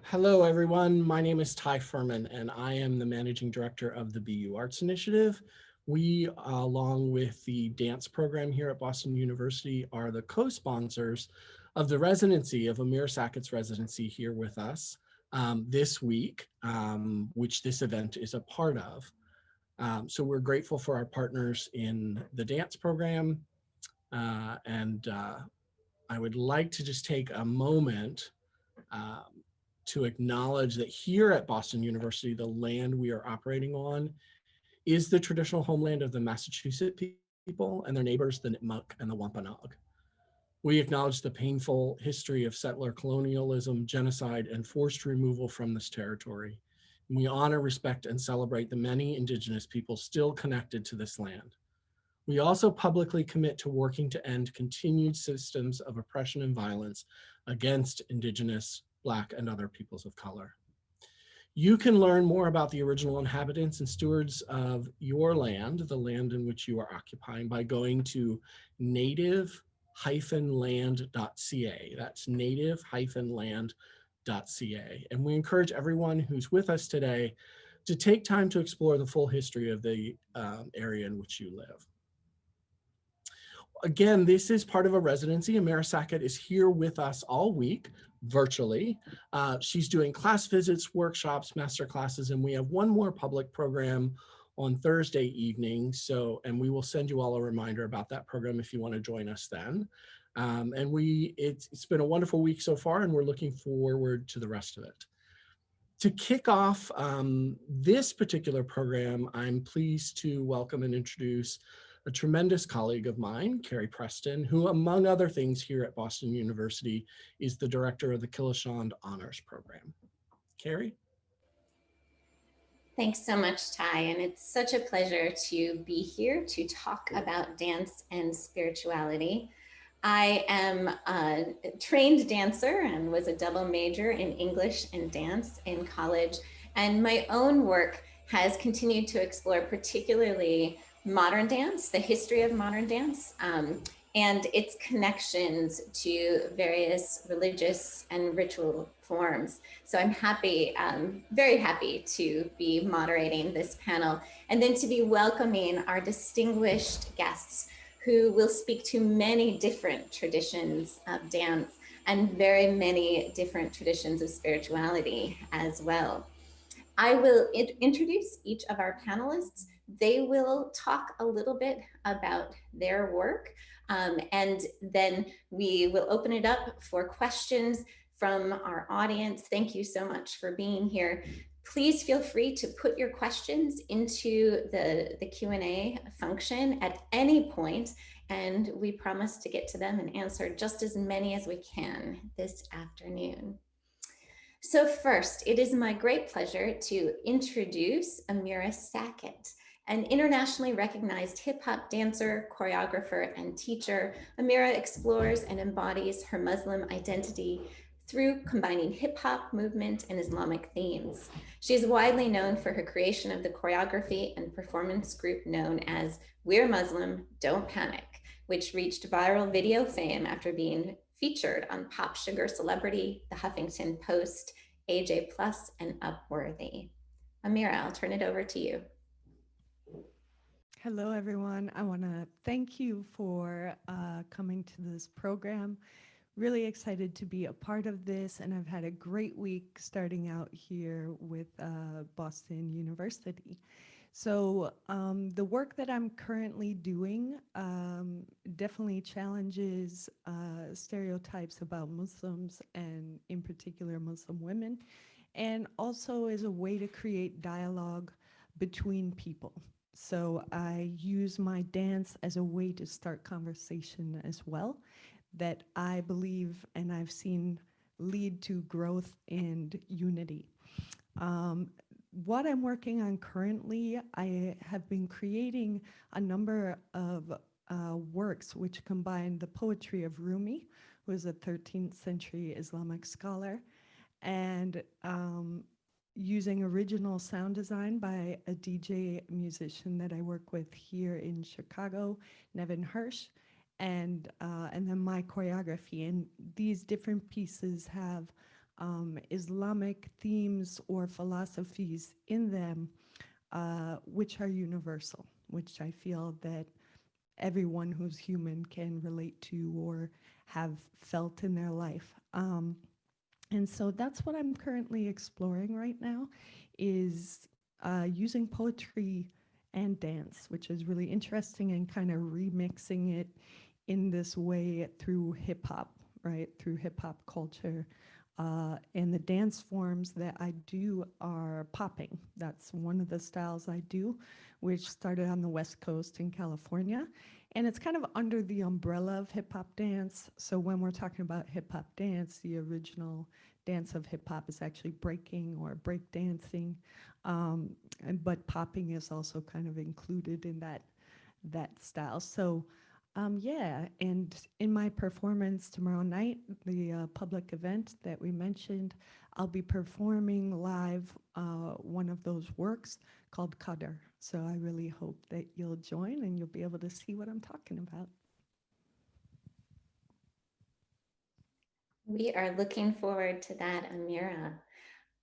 Hello, everyone. My name is Ty Furman, and I am the Managing Director of the BU Arts Initiative. We, along with the dance program here at Boston University, are the co-sponsors of the residency of Amir Sackett's residency here with us this week, which this event is a part of. So we're grateful for our partners in the dance program, and I would like to just take a moment um, to acknowledge that here at Boston University, the land we are operating on is the traditional homeland of the Massachusetts people and their neighbors, the Nipmuc and the Wampanoag. We acknowledge the painful history of settler colonialism, genocide, and forced removal from this territory. And we honor, respect, and celebrate the many Indigenous people still connected to this land. We also publicly commit to working to end continued systems of oppression and violence against Indigenous, Black, and other peoples of color. You can learn more about the original inhabitants and stewards of your land, the land in which you are occupying, by going to native-land.ca. That's native-land.ca. And we encourage everyone who's with us today to take time to explore the full history of the area in which you live. Again, this is part of a residency. Amira Sackett is here with us all week virtually. She's doing class visits, workshops, master classes, and we have one more public program on Thursday evening. And we will send you all a reminder about that program if you want to join us then. It's been a wonderful week so far, and we're looking forward to the rest of it. To kick off this particular program, I'm pleased to welcome and introduce a tremendous colleague of mine, Carrie Preston, who, among other things here at Boston University, is the director of the Killeshond Honors Program. Carrie? Thanks so much, Ty, and it's such a pleasure to be here to talk about dance and spirituality. I am a trained dancer and was a double major in English and dance in college, and my own work has continued to explore particularly modern dance, the history of modern dance, and its connections to various religious and ritual forms. So I'm happy, very happy to be moderating this panel and then to be welcoming our distinguished guests who will speak to many different traditions of dance and very many different traditions of spirituality as well. I will introduce each of our panelists. They will talk a little bit about their work, and then we will open it up for questions from our audience. Thank you so much for being here. Please feel free to put your questions into the Q&A function at any point, and we promise to get to them and answer just as many as we can this afternoon. So first, it is my great pleasure to introduce Amira Sackett, an internationally recognized hip hop dancer, choreographer, and teacher. Amira explores and embodies her Muslim identity through combining hip hop movement and Islamic themes. She is widely known for her creation of the choreography and performance group known as We're Muslim, Don't Panic, which reached viral video fame after being featured on Pop Sugar Celebrity, The Huffington Post, AJ Plus, and Upworthy. Amira, I'll turn it over to you. Hello, everyone. I want to thank you for coming to this program. Really excited to be a part of this, and I've had a great week starting out here with Boston University. So the work that I'm currently doing definitely challenges stereotypes about Muslims and in particular Muslim women, and also is a way to create dialogue between people. So I use my dance as a way to start conversation as well, that I believe and I've seen lead to growth and unity. Um, what I'm working on currently, I have been creating a number of works which combine the poetry of Rumi, who is a 13th century Islamic scholar, and using original sound design by a DJ musician that I work with here in Chicago, Nevin Hirsch, and then my choreography. And these different pieces have Islamic themes or philosophies in them, which are universal, which I feel that everyone who's human can relate to or have felt in their life. And so that's what I'm currently exploring right now, is using poetry and dance, which is really interesting, and kind of remixing it in this way through hip hop, right? Through hip hop culture. And the dance forms that I do are popping. That's one of the styles I do, which started on the West Coast in California. And it's kind of under the umbrella of hip hop dance. So when we're talking about hip hop dance, the original dance of hip hop is actually breaking or break dancing. But popping is also kind of included in that style. So yeah, and in my performance tomorrow night, the public event that we mentioned, I'll be performing live one of those works called Qadr. So I really hope that you'll join and you'll be able to see what I'm talking about. We are looking forward to that, Amira.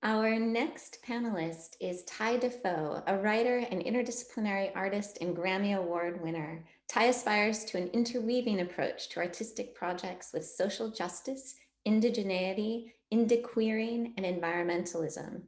Our next panelist is Ty Defoe, a writer and interdisciplinary artist and Grammy Award winner. Ty aspires to an interweaving approach to artistic projects with social justice, indigeneity, indiqueering, and environmentalism.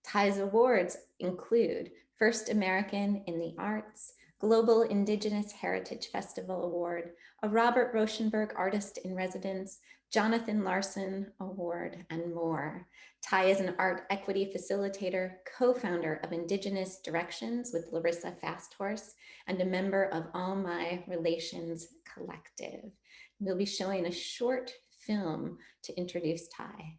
Ty's awards include First American in the Arts, Global Indigenous Heritage Festival Award, a Robert Rauschenberg Artist in Residence, Jonathan Larson Award, and more. Ty is an art equity facilitator, co-founder of Indigenous Directions with Larissa Fasthorse, and a member of All My Relations Collective. We'll be showing a short film to introduce Ty.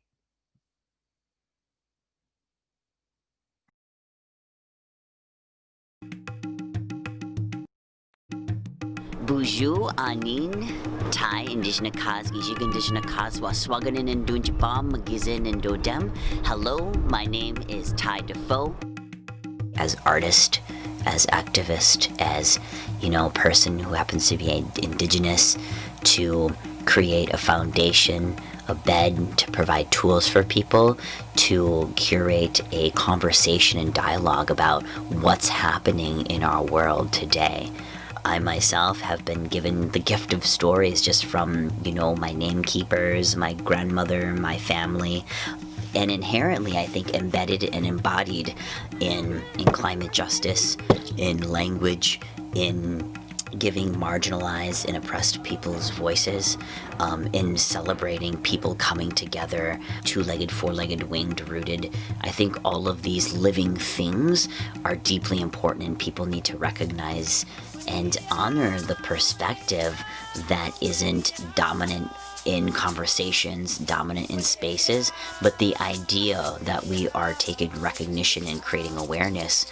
Buju anin Thai Indigenous Kaz Gijig Indigenous Kaz Waswaganin and Dunjabam Magizin and Dodem. Hello, my name is Ty Defoe. As artist, as activist, as person who happens to be Indigenous, to create a foundation, a bed to provide tools for people, to curate a conversation and dialogue about what's happening in our world today. I myself have been given the gift of stories just from, my namekeepers, my grandmother, my family, and inherently, I think, embedded and embodied in climate justice, in language, in giving marginalized and oppressed people's voices, in celebrating people coming together, two-legged, four-legged, winged, rooted. I think all of these living things are deeply important, and people need to recognize and honor the perspective that isn't dominant in conversations, dominant in spaces, but the idea that we are taking recognition and creating awareness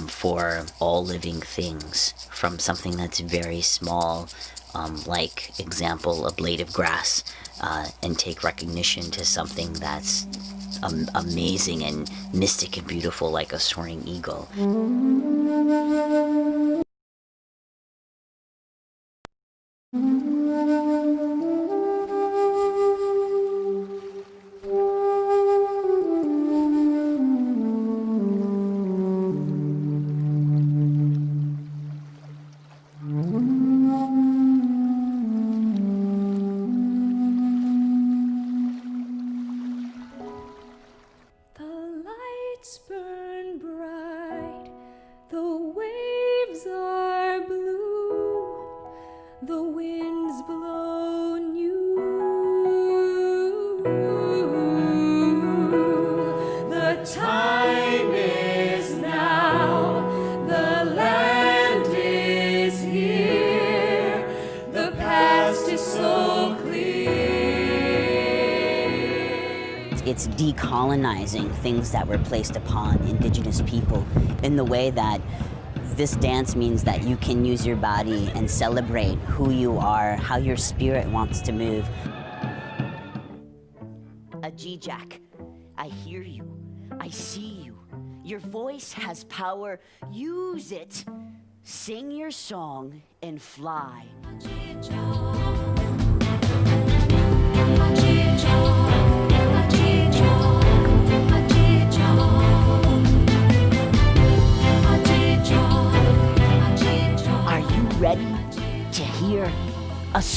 for all living things, from something that's very small, like, example, a blade of grass, and take recognition to something that's amazing and mystic and beautiful, like a soaring eagle. It's decolonizing things that were placed upon Indigenous people in the way that this dance means that you can use your body and celebrate who you are, how your spirit wants to move. Ajijak, I hear you. I see you. Your voice has power. Use it. Sing your song and fly. Ajijak.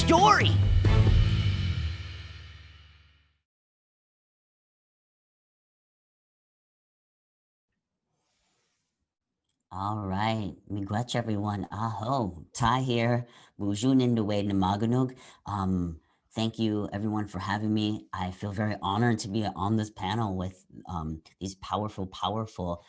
story. All right, miigwech everyone. Aho, Ty here. Bujun Indawe Namaganug. Thank you everyone for having me. I feel very honored to be on this panel with these powerful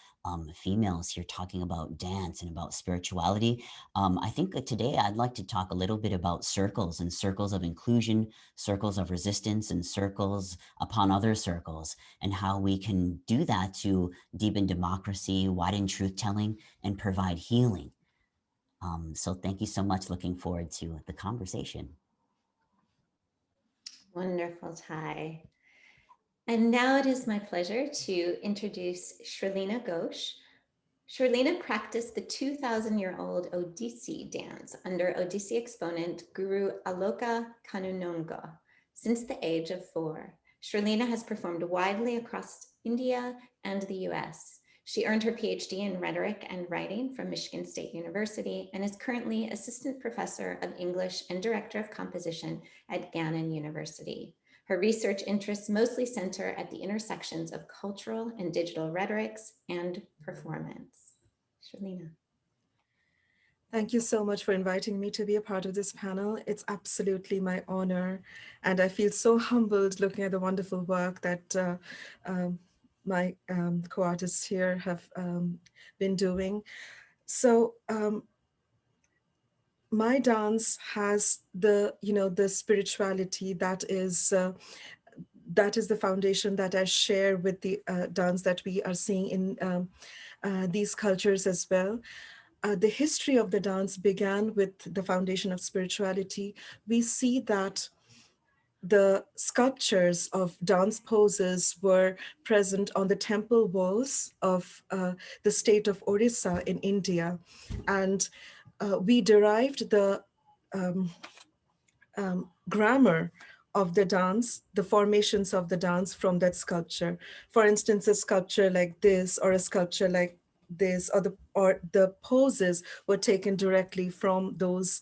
females here talking about dance and about spirituality. I think that today I'd like to talk a little bit about circles and circles of inclusion, circles of resistance, and circles upon other circles, and how we can do that to deepen democracy, widen truth-telling, and provide healing. So thank you so much. Looking forward to the conversation. Wonderful, Ty. And now it is my pleasure to introduce Sherlina Ghosh. Sherlina practiced the 2,000-year-old Odissi dance under Odissi exponent Guru Aloka Kanunongo since the age of 4. Sherlina has performed widely across India and the US. She earned her PhD in rhetoric and writing from Michigan State University and is currently assistant professor of English and director of composition at Gannon University. Her research interests mostly center at the intersections of cultural and digital rhetorics and performance. Sherlina. Thank you so much for inviting me to be a part of this panel. It's absolutely my honor. And I feel so humbled looking at the wonderful work that my co-artists here have been doing. So my dance has the spirituality that is the foundation that I share with the dance that we are seeing in these cultures as well. The history of the dance began with the foundation of spirituality. We see that the sculptures of dance poses were present on the temple walls of the state of Orissa in India. And we derived the grammar of the dance, the formations of the dance from that sculpture. For instance, a sculpture like this or a sculpture like this, or the poses were taken directly from those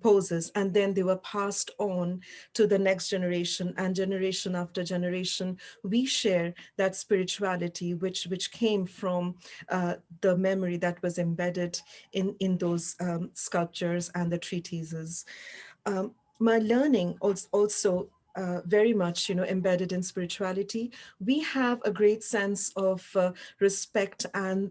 poses, and then they were passed on to the next generation, and generation after generation we share that spirituality which came from the memory that was embedded in those sculptures and the treatises. My learning also very much, embedded in spirituality. We have a great sense of respect and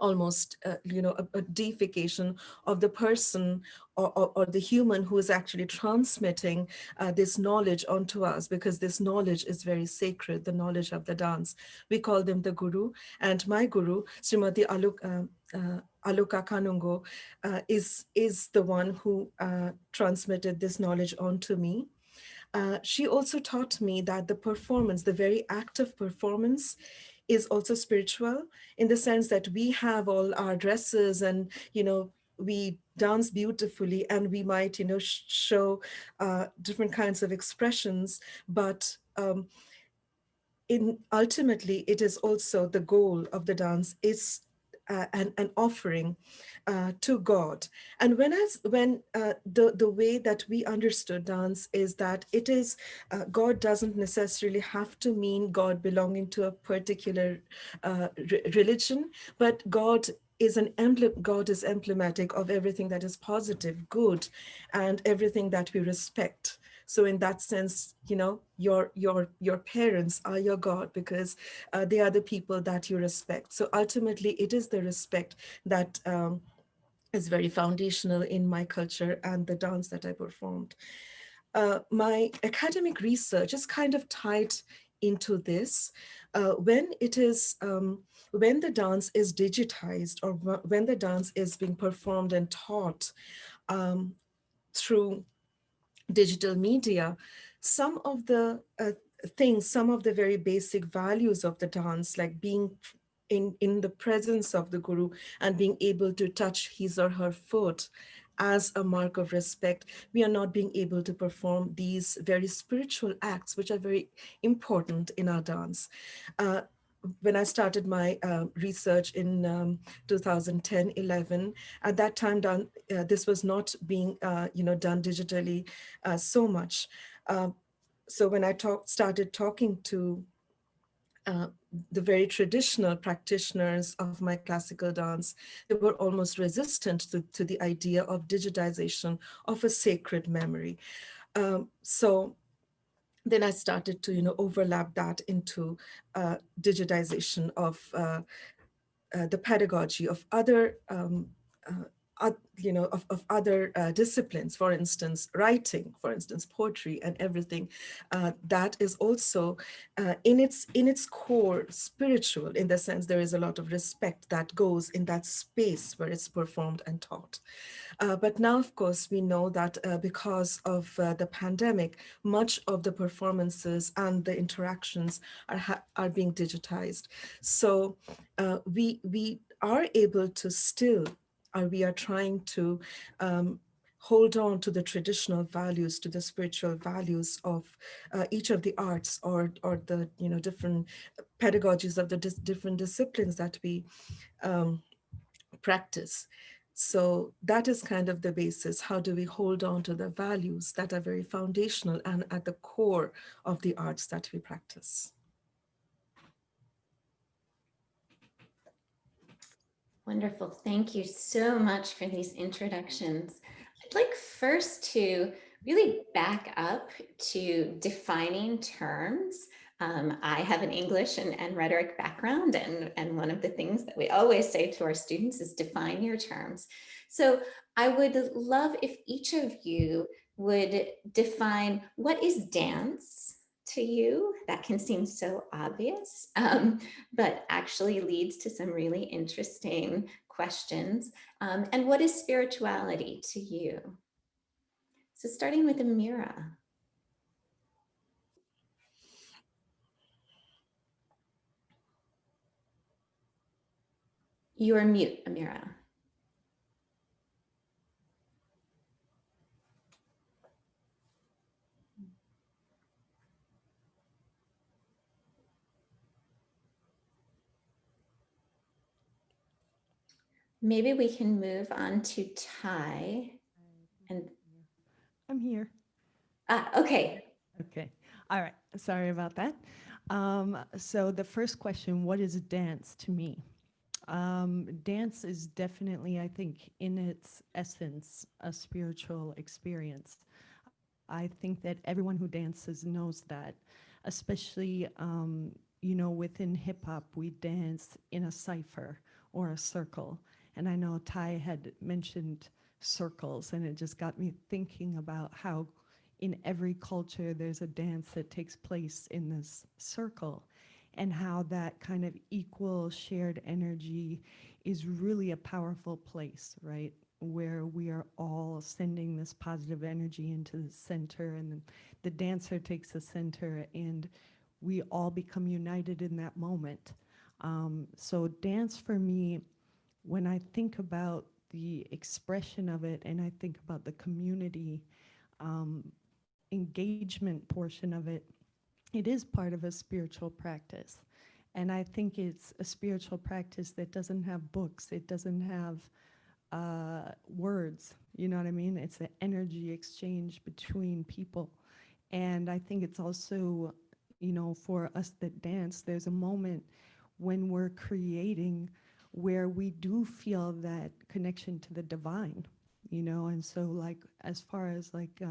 almost, a deification of the person or the human who is actually transmitting this knowledge onto us, because this knowledge is very sacred, the knowledge of the dance. We call them the guru, and my guru, Srimati Aloka Kanungo, is the one who transmitted this knowledge onto me. She also taught me that the performance, the very act of performance, is also spiritual, in the sense that we have all our dresses and, we dance beautifully, and we might, show different kinds of expressions, but ultimately it is also the goal of the dance is an offering to God. And when the way that we understood dance is that it is, God doesn't necessarily have to mean God belonging to a particular religion, but God is God is emblematic of everything that is positive, good, and everything that we respect. So in that sense, your parents are your God, because they are the people that you respect. So ultimately, it is the respect that is very foundational in my culture and the dance that I performed. My academic research is kind of tied into this. When the dance is digitized, or when the dance is being performed and taught through digital media, some of the things, some of the very basic values of the dance, like being in the presence of the guru and being able to touch his or her foot as a mark of respect, we are not being able to perform these very spiritual acts, which are very important in our dance. when I started my research in 2010-11, at that time, this was not being done digitally so much. So when I started talking to the very traditional practitioners of my classical dance, they were almost resistant to the idea of digitization of a sacred memory. So then I started to, overlap that into digitization of the pedagogy of other of other disciplines, for instance, writing, for instance, poetry and everything, that is also in its core spiritual, in the sense there is a lot of respect that goes in that space where it's performed and taught. But now, of course, we know that because of the pandemic, much of the performances and the interactions are being digitized. So we are able to still, we are trying to hold on to the traditional values, to the spiritual values of each of the arts, or the different pedagogies of the different disciplines that we practice. So that is kind of the basis. How do we hold on to the values that are very foundational and at the core of the arts that we practice? Wonderful. Thank you so much for these introductions. I'd like first to really back up to defining terms. I have an English and rhetoric background, and one of the things that we always say to our students is define your terms. So I would love if each of you would define what is dance to you. That can seem so obvious, but actually leads to some really interesting questions. And what is spirituality to you? So starting with Amira. You are mute, Amira. Maybe we can move on to Ty. And I'm here. Okay. Okay. All right. Sorry about that. So the first question, what is dance to me? Dance is definitely, I think, in its essence, a spiritual experience. I think that everyone who dances knows that, especially, within hip hop, we dance in a cipher or a circle. And I know Ty had mentioned circles, and it just got me thinking about how in every culture there's a dance that takes place in this circle, and how that kind of equal shared energy is really a powerful place, right? Where we are all sending this positive energy into the center, and the dancer takes the center, and we all become united in that moment. So dance for me, when I think about the expression of it and I think about the community engagement portion of it, it is part of a spiritual practice. And I think it's a spiritual practice that doesn't have books, it doesn't have words, you know what I mean? It's an energy exchange between people. And I think it's also, for us that dance, there's a moment when we're creating where we do feel that connection to the divine, and so like as far as like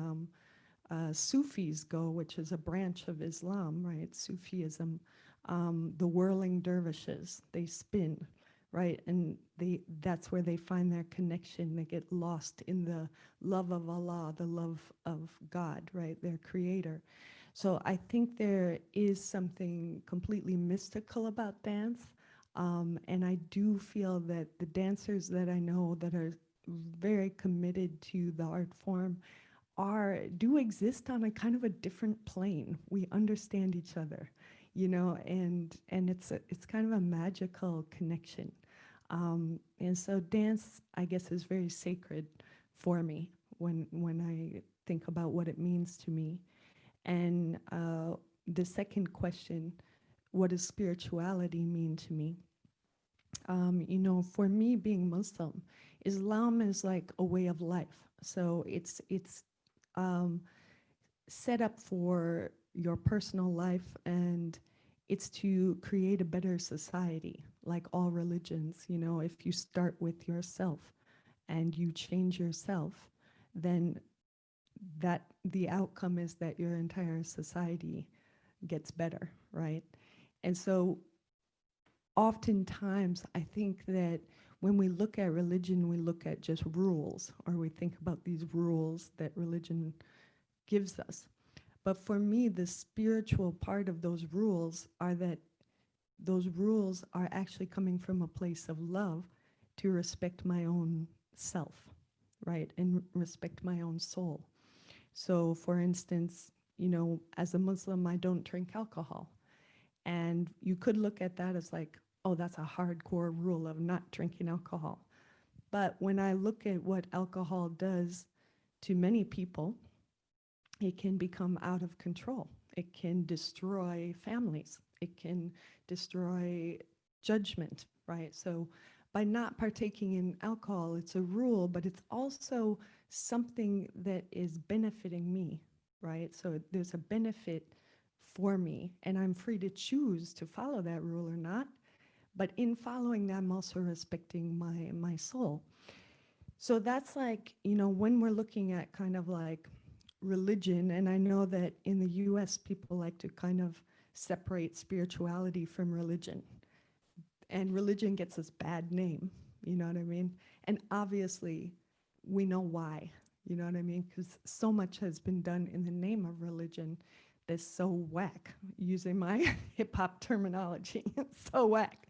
Sufis go, which is a branch of Islam, right? Sufism, the whirling dervishes, they spin, right? And that's where they find their connection. They get lost in the love of Allah, the love of God, right? Their creator. So I think there is something completely mystical about dance. And I do feel that the dancers that I know that are very committed to the art form do exist on a kind of a different plane. We understand each other, and it's kind of a magical connection. And so dance, I guess, is very sacred for me when I think about what it means to me. And the second question, what does spirituality mean to me? You know, for me, being Muslim, Islam is like a way of life. So it's um, set up for your personal life, and it's to create a better society. Like all religions, you know, if you start with yourself and you change yourself, then that the outcome is that your entire society gets better, right? And so oftentimes I think that when we look at religion, we look at just rules, or we think about these rules that religion gives us. But for me, the spiritual part of those rules are that those rules are actually coming from a place of love to respect my own self, right? And respect my own soul. So, for instance, you know, as a Muslim, I don't drink alcohol. And you could look at that as like, oh, that's a hardcore rule of not drinking alcohol. But when I look at what alcohol does to many people, it can become out of control. It can destroy families. It can destroy judgment, right? So by not partaking in alcohol, it's a rule, but it's also something that is benefiting me, right? So there's a benefit for me, and I'm free to choose to follow that rule or not. But in following that, I'm also respecting my soul. So that's like, you know, when we're looking at kind of like religion, and I know that in the US, people like to kind of separate spirituality from religion. And religion gets this bad name, you know what I mean? And obviously, we know why, you know what I mean? Because so much has been done in the name of religion that's so whack, using my hip hop terminology. It's so whack.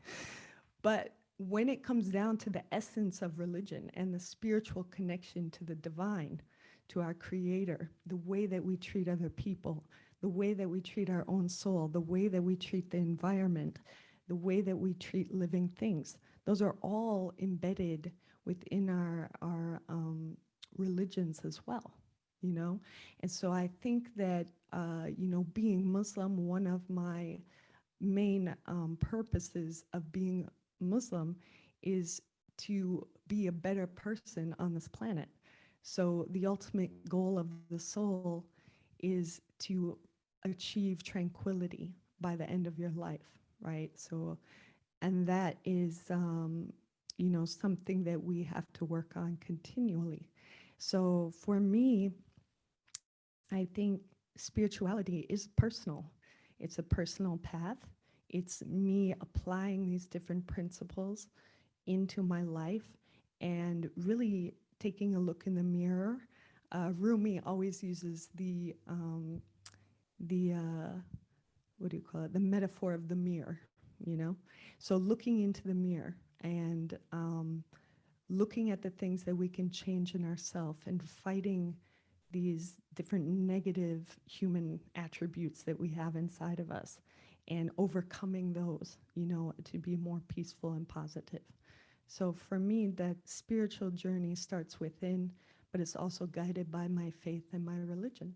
But when it comes down to the essence of religion and the spiritual connection to the divine, to our creator, the way that we treat other people, the way that we treat our own soul, the way that we treat the environment, the way that we treat living things, those are all embedded within our religions as well, you know? And so I think that, you know, being Muslim, one of my main purposes of being Muslim is to be a better person on this planet. So the ultimate goal of the soul is to achieve tranquility by the end of your life, right? So, and that is, you know, something that we have to work on continually. So for me, I think spirituality is personal. It's a personal path. It's me applying these different principles into my life and really taking a look in the mirror. Rumi always uses the what do you call it? The metaphor of the mirror, you know? So looking into the mirror and looking at the things that we can change in ourselves and fighting these different negative human attributes that we have inside of us and overcoming those, you know, to be more peaceful and positive. So for me, that spiritual journey starts within, but it's also guided by my faith and my religion.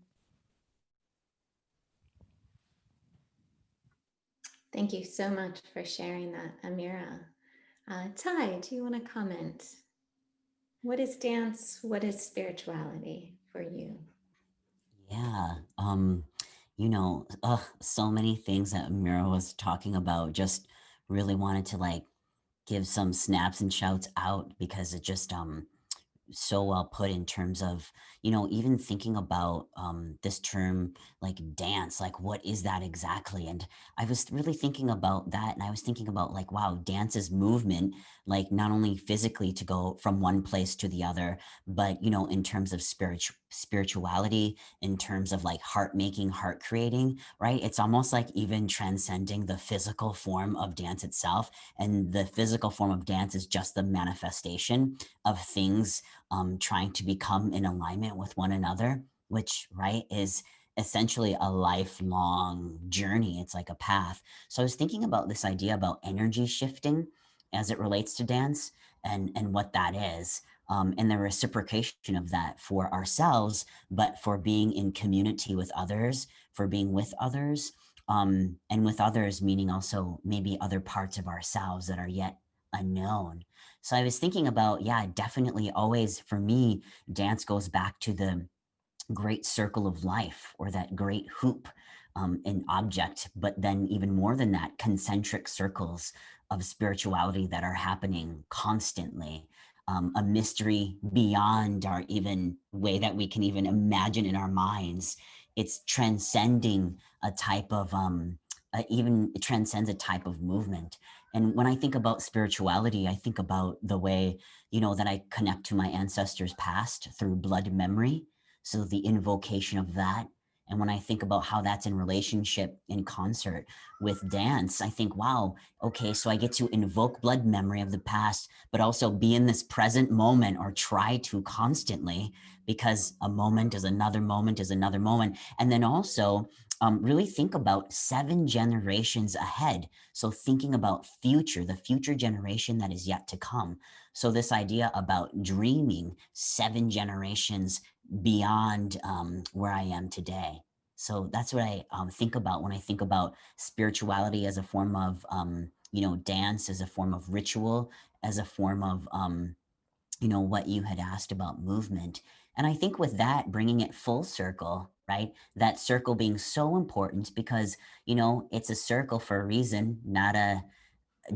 Thank you so much for sharing that, Amira. Ty, do you want to comment? What is dance? What is spirituality for you? Yeah, you know, so many things that Mira was talking about. Just really wanted to like give some snaps and shouts out because it just so well put in terms of, you know, even thinking about this term like dance, like what is that exactly? And I was really thinking about that, and I was thinking about like, wow, dance is movement, like not only physically to go from one place to the other, but, you know, in terms of spirituality, in terms of like heart making, heart creating, right? It's almost like even transcending the physical form of dance itself. And the physical form of dance is just the manifestation of things trying to become in alignment with one another, which, right, is essentially a lifelong journey. It's like a path. So I was thinking about this idea about energy shifting as it relates to dance and what that is. And the reciprocation of that for ourselves, but for being in community with others, for being with others. and with others, meaning also maybe other parts of ourselves that are yet unknown. So I was thinking about, yeah, definitely always for me, dance goes back to the great circle of life, or that great hoop, an object, but then even more than that, concentric circles of spirituality that are happening constantly. A mystery beyond our even way that we can even imagine in our minds. It's transcending a type of even it transcends a type of movement. And when I think about spirituality, I think about the way, that I connect to my ancestors past through blood memory. So the invocation of that. And when I think about how that's in relationship in concert with dance, I think, wow, okay, so I get to invoke blood memory of the past, but also be in this present moment, or try to constantly, because a moment is another moment is another moment. And then also really think about 7 generations ahead. So thinking about the future generation that is yet to come. So this idea about dreaming 7 generations beyond where I am today. So that's what I think about when I think about spirituality as a form of, dance, as a form of ritual, as a form of, what you had asked about movement. And I think with that, bringing it full circle, right? That circle being so important because, it's a circle for a reason, not a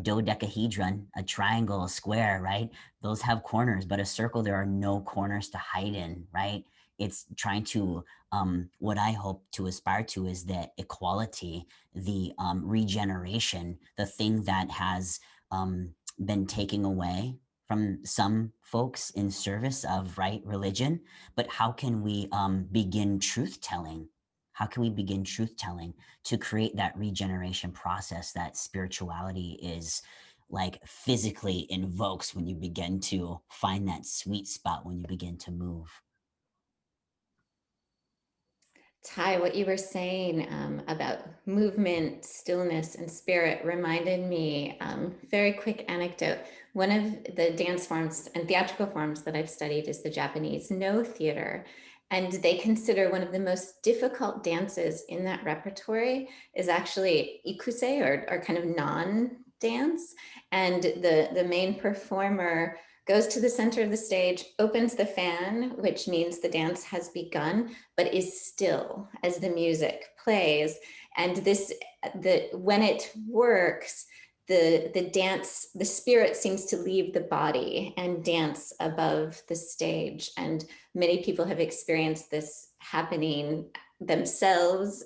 dodecahedron, a triangle, a square, right? Those have corners, but a circle, there are no corners to hide in, right? It's trying to, what I hope to aspire to is the equality, the regeneration, the thing that has been taken away from some folks in service of right religion. But how can we begin truth telling? How can we begin truth telling to create that regeneration process that spirituality is like physically invokes when you begin to find that sweet spot, when you begin to move? Ty, what you were saying about movement, stillness, and spirit reminded me, very quick anecdote. One of the dance forms and theatrical forms that I've studied is the Japanese No theater. And they consider one of the most difficult dances in that repertory is actually ikuse, or kind of non-dance. And the main performer goes to the center of the stage, opens the fan, which means the dance has begun, but is still as the music plays. And when it works, the dance, the spirit seems to leave the body and dance above the stage. And many people have experienced this happening themselves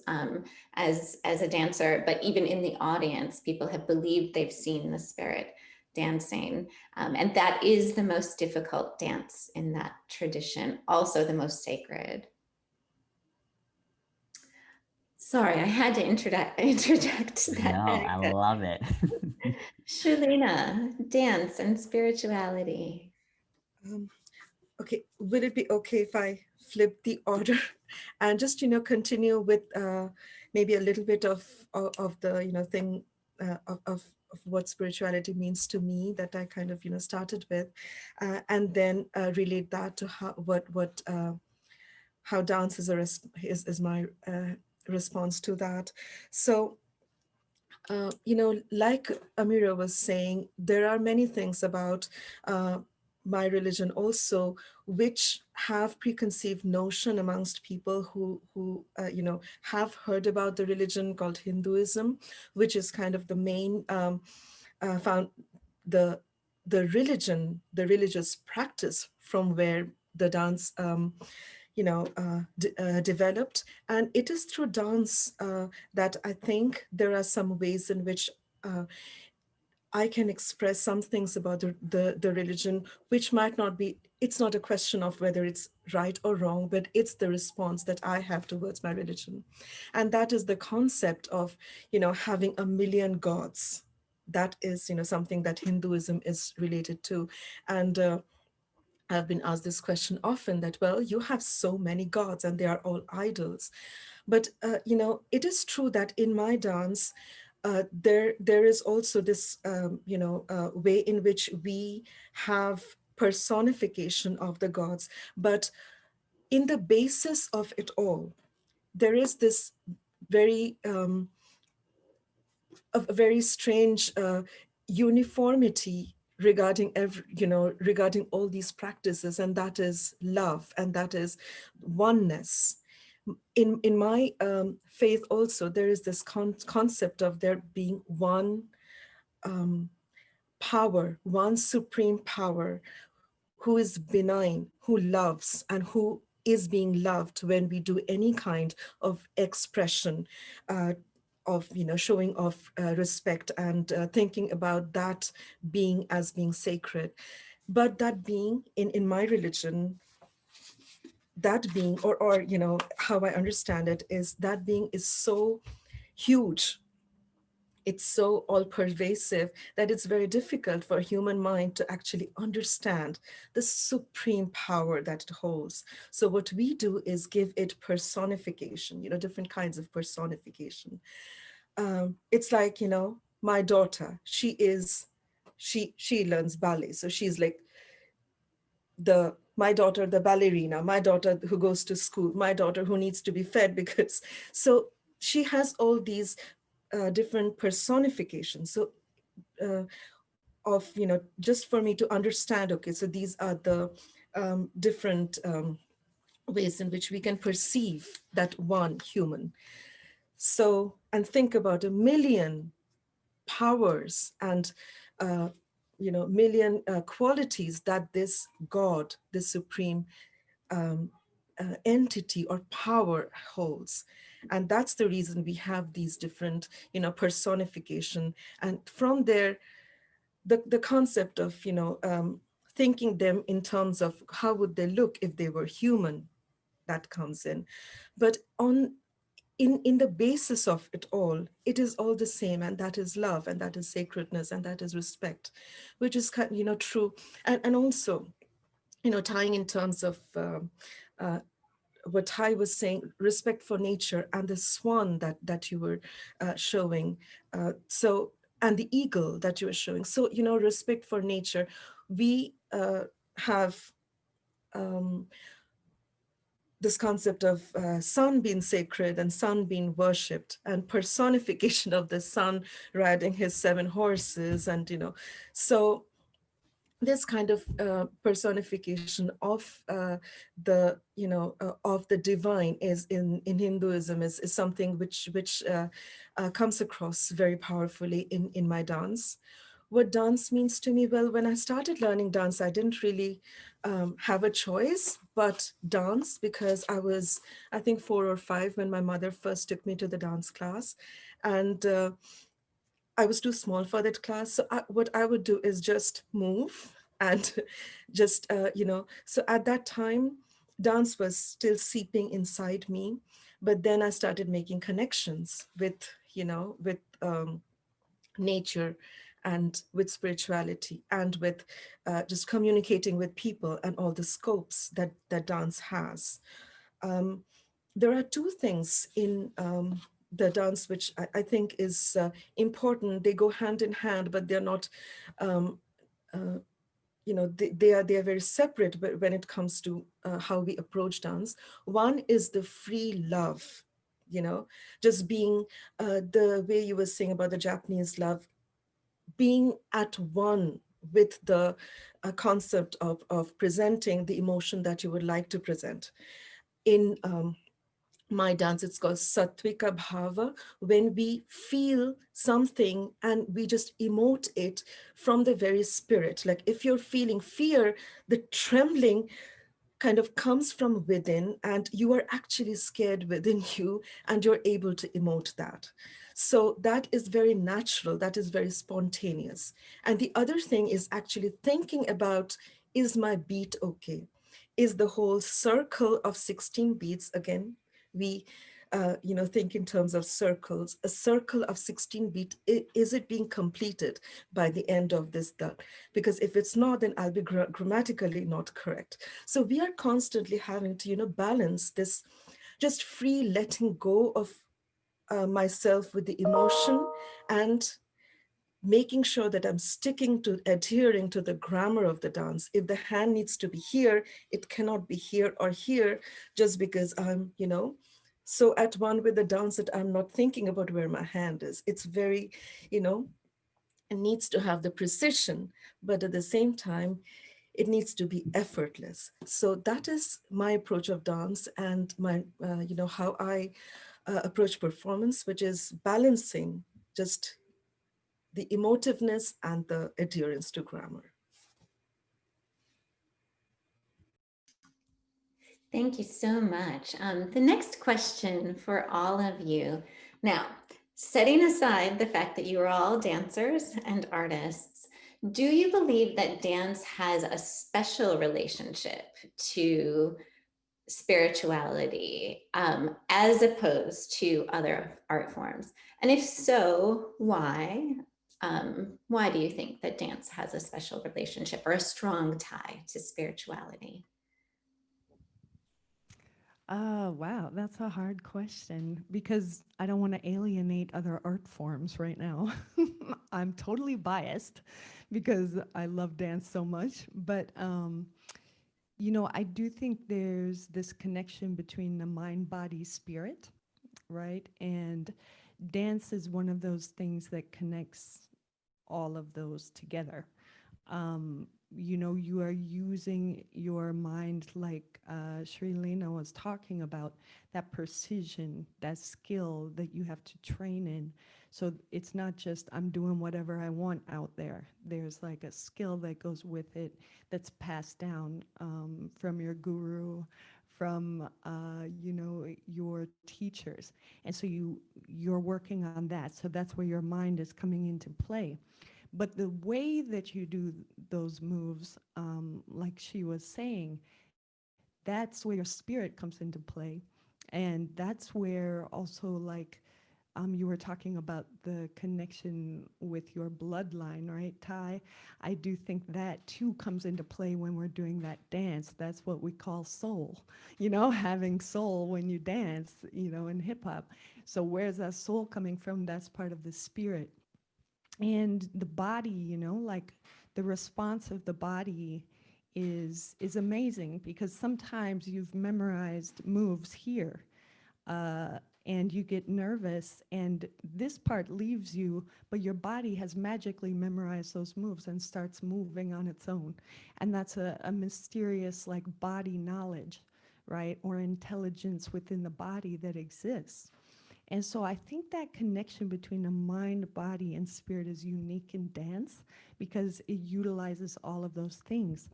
as a dancer, but even in the audience, people have believed they've seen the spirit dancing. And that is the most difficult dance in that tradition, also the most sacred. Sorry, I had to interject that. No, I love it. Shalina, dance and spirituality. Okay, would it be okay if I flip the order and just continue with maybe a little bit of the thing of what spirituality means to me that I kind of started with, and then relate that to how dance is my response to that. So like Amira was saying, there are many things about my religion also which have preconceived notion amongst people who have heard about the religion called Hinduism, which is kind of the main found the religious practice from where the dance developed. And it is through dance that I think there are some ways in which I can express some things about the religion, which might not be, it's not a question of whether it's right or wrong, but it's the response that I have towards my religion. And that is the concept of, having a million gods. That is, something that Hinduism is related to. And I've been asked this question often that, well, you have so many gods and they are all idols. But, it is true that in my dance, there is also this, way in which we have personification of the gods. But in the basis of it all, there is this very a very strange uniformity regarding regarding all these practices, and that is love, and that is oneness. In my faith also, there is this concept of there being one power, one supreme power, who is benign, who loves, and who is being loved when we do any kind of expression of showing of respect and thinking about that being as being sacred. But that being in my religion, that being, or how I understand it, is that being is so huge, it's so all pervasive, that it's very difficult for human mind to actually understand the supreme power that it holds. So what we do is give it personification, different kinds of personification. It's like, my daughter, she learns ballet. So she's like my daughter, the ballerina, my daughter who goes to school, my daughter who needs to be fed, because, so she has all these different personifications. So of, just for me to understand, okay, so these are the different ways in which we can perceive that one human. So, and think about a million powers and million qualities that this God, this supreme entity or power holds. And that's the reason we have these different, personification. And from there, the concept of, thinking them in terms of how would they look if they were human, that comes in. But in the basis of it all, it is all the same, and that is love, and that is sacredness, and that is respect, which is true. And also, tying in terms of what Ty was saying, respect for nature, and the swan that you were showing. So, and the eagle that you were showing. So, respect for nature. We have this concept of sun being sacred and sun being worshipped, and personification of the sun riding his 7 horses. And, so this kind of personification of of the divine is in Hinduism is something which comes across very powerfully in my dance. What dance means to me? Well, when I started learning dance, I didn't really have a choice but dance, because I was, I think, 4 or 5 when my mother first took me to the dance class. And I was too small for that class. So what I would do is just move and just, so at that time, dance was still seeping inside me. But then I started making connections with, with nature and with spirituality and with just communicating with people and all the scopes that dance has. There are 2 things in the dance which I think is important. They go hand in hand, but they're not, they are very separate when it comes to how we approach dance. One is the free love, just being the way you were saying about the Japanese love, being at one with the concept of presenting the emotion that you would like to present. In my dance, it's called Sattvika Bhava, when we feel something and we just emote it from the very spirit. Like if you're feeling fear, the trembling kind of comes from within, and you are actually scared within you, and you're able to emote that. So that is very natural, that is very spontaneous. And the other thing is actually thinking about, is my beat okay? Is the whole circle of 16 beats, again, we think in terms of circles, a circle of 16 beat, is it being completed by the end of this done? Because if it's not, then I'll be grammatically not correct. So we are constantly having to, balance this just free letting go of myself with the emotion, and making sure that I'm adhering to the grammar of the dance. If the hand needs to be here, it cannot be here or here, just because I'm, so at one with the dance that I'm not thinking about where my hand is. It's very, you know, it needs to have the precision, but at the same time, it needs to be effortless. So that is my approach of dance and my, how I approach performance, which is balancing just the emotiveness and the adherence to grammar. Thank you so much. The next question for all of you. Now, setting aside the fact that you are all dancers and artists, do you believe that dance has a special relationship to spirituality as opposed to other art forms? And if so, why? Why do you think that dance has a special relationship or a strong tie to spirituality? Wow, that's a hard question because I don't want to alienate other art forms right now. I'm totally biased because I love dance so much, but I do think there's this connection between the mind, body, spirit, right? And dance is one of those things that connects all of those together. You are using your mind like Srilena was talking about, that precision, that skill that you have to train in. So it's not just I'm doing whatever I want out there. There's like a skill that goes with it that's passed down from your guru, from your teachers, and so you're working on that. So that's where your mind is coming into play. But the way that you do those moves, like she was saying, that's where your spirit comes into play. And that's where also, like, you were talking about the connection with your bloodline, right, Ty? I do think that too comes into play when we're doing that dance. That's what we call soul, having soul when you dance, in hip hop. So where's that soul coming from? That's part of the spirit. And the body, like the response of the body is amazing, because sometimes you've memorized moves here and you get nervous and this part leaves you, but your body has magically memorized those moves and starts moving on its own. And that's a mysterious, like, body knowledge, right? Or intelligence within the body that exists. And so I think that connection between the mind, body, and spirit is unique in dance because it utilizes all of those things.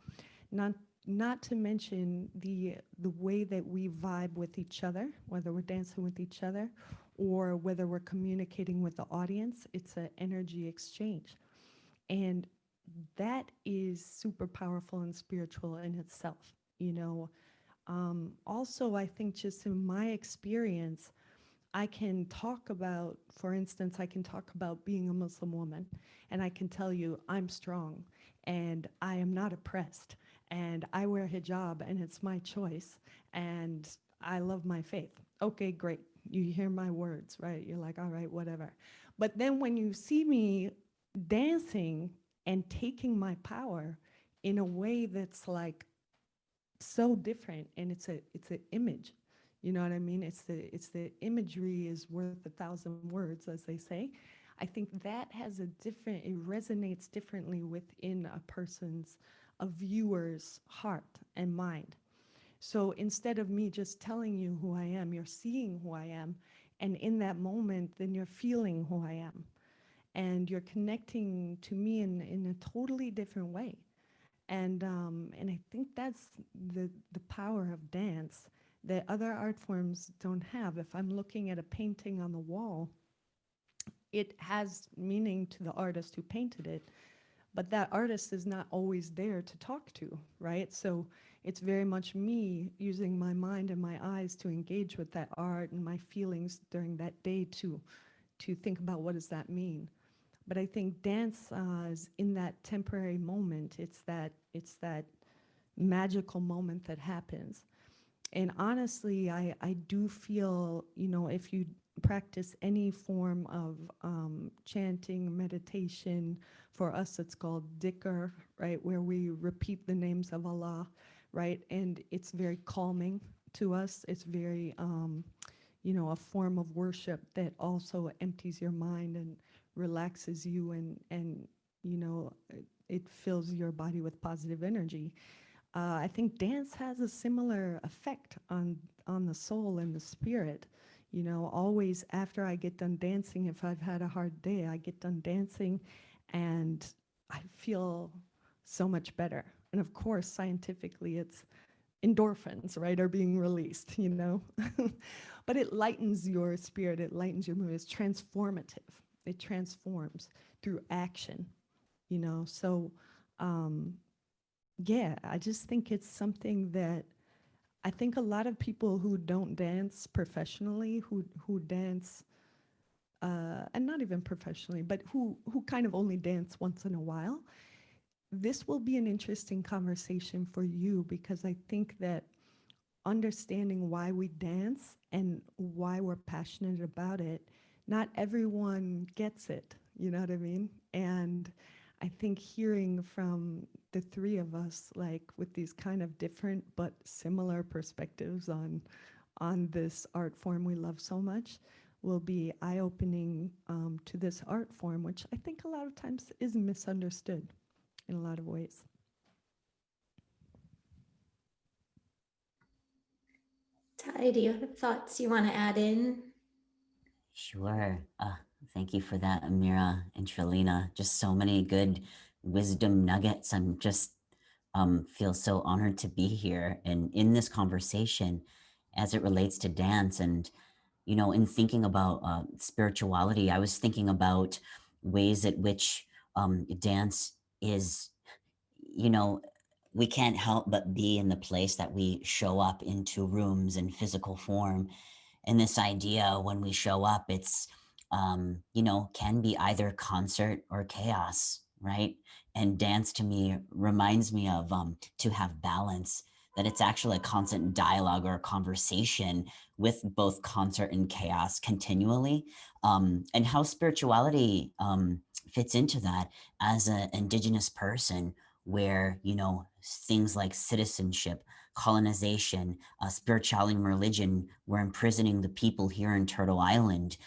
Not to mention the way that we vibe with each other, whether we're dancing with each other or whether we're communicating with the audience. It's an energy exchange. And that is super powerful and spiritual in itself. Also, I think just in my experience, I can talk about, for instance, I can talk about being a Muslim woman, and I can tell you I'm strong and I am not oppressed and I wear hijab and it's my choice and I love my faith. Okay, great. You hear my words, right? You're like, all right, whatever. But then when you see me dancing and taking my power in a way that's like so different, and it's an image. You know what I mean? It's the imagery is worth 1,000 words, as they say. I think that has it resonates differently within a viewer's heart and mind. So instead of me just telling you who I am, you're seeing who I am. And in that moment, then you're feeling who I am. And you're connecting to me in a totally different way. And I think that's the power of dance that other art forms don't have. If I'm looking at a painting on the wall, it has meaning to the artist who painted it, but that artist is not always there to talk to, right? So it's very much me using my mind and my eyes to engage with that art and my feelings during that day to think about what does that mean. But I think dance is in that temporary moment. It's that magical moment that happens. And honestly, I do feel, if you practice any form of chanting, meditation, for us it's called dhikr, right, where we repeat the names of Allah, right? And it's very calming to us. It's very, a form of worship that also empties your mind and relaxes you, and it fills your body with positive energy. I think dance has a similar effect on the soul and the spirit. Always after I get done dancing, if I've had a hard day, I get done dancing and I feel so much better. And of course, scientifically, it's endorphins, right, are being released. But it lightens your spirit, it lightens your mood, it's transformative. It transforms through action. So, um, yeah, I just think it's something that I think a lot of people who don't dance professionally, who dance, and not even professionally, but who kind of only dance once in a while, this will be an interesting conversation for you, because I think that understanding why we dance and why we're passionate about it, not everyone gets it. You know what I mean? And I think hearing from the three of us, like with these kind of different but similar perspectives on this art form we love so much, will be eye-opening to this art form, which I think a lot of times is misunderstood in a lot of ways. Ty, do you have thoughts you want to add in? Sure. Thank you for that, Amira and Trelina. Just so many good wisdom nuggets. I'm just feel so honored to be here and in this conversation as it relates to dance. And, in thinking about spirituality, I was thinking about ways at which dance is, you know, we can't help but be in the place that we show up into rooms in physical form. And this idea, when we show up, it's can be either concert or chaos, right? And dance to me reminds me of to have balance, that it's actually a constant dialogue or a conversation with both concert and chaos continually. And how spirituality fits into that as an Indigenous person, where things like citizenship, colonization, spirituality, and religion were imprisoning the people here in Turtle Island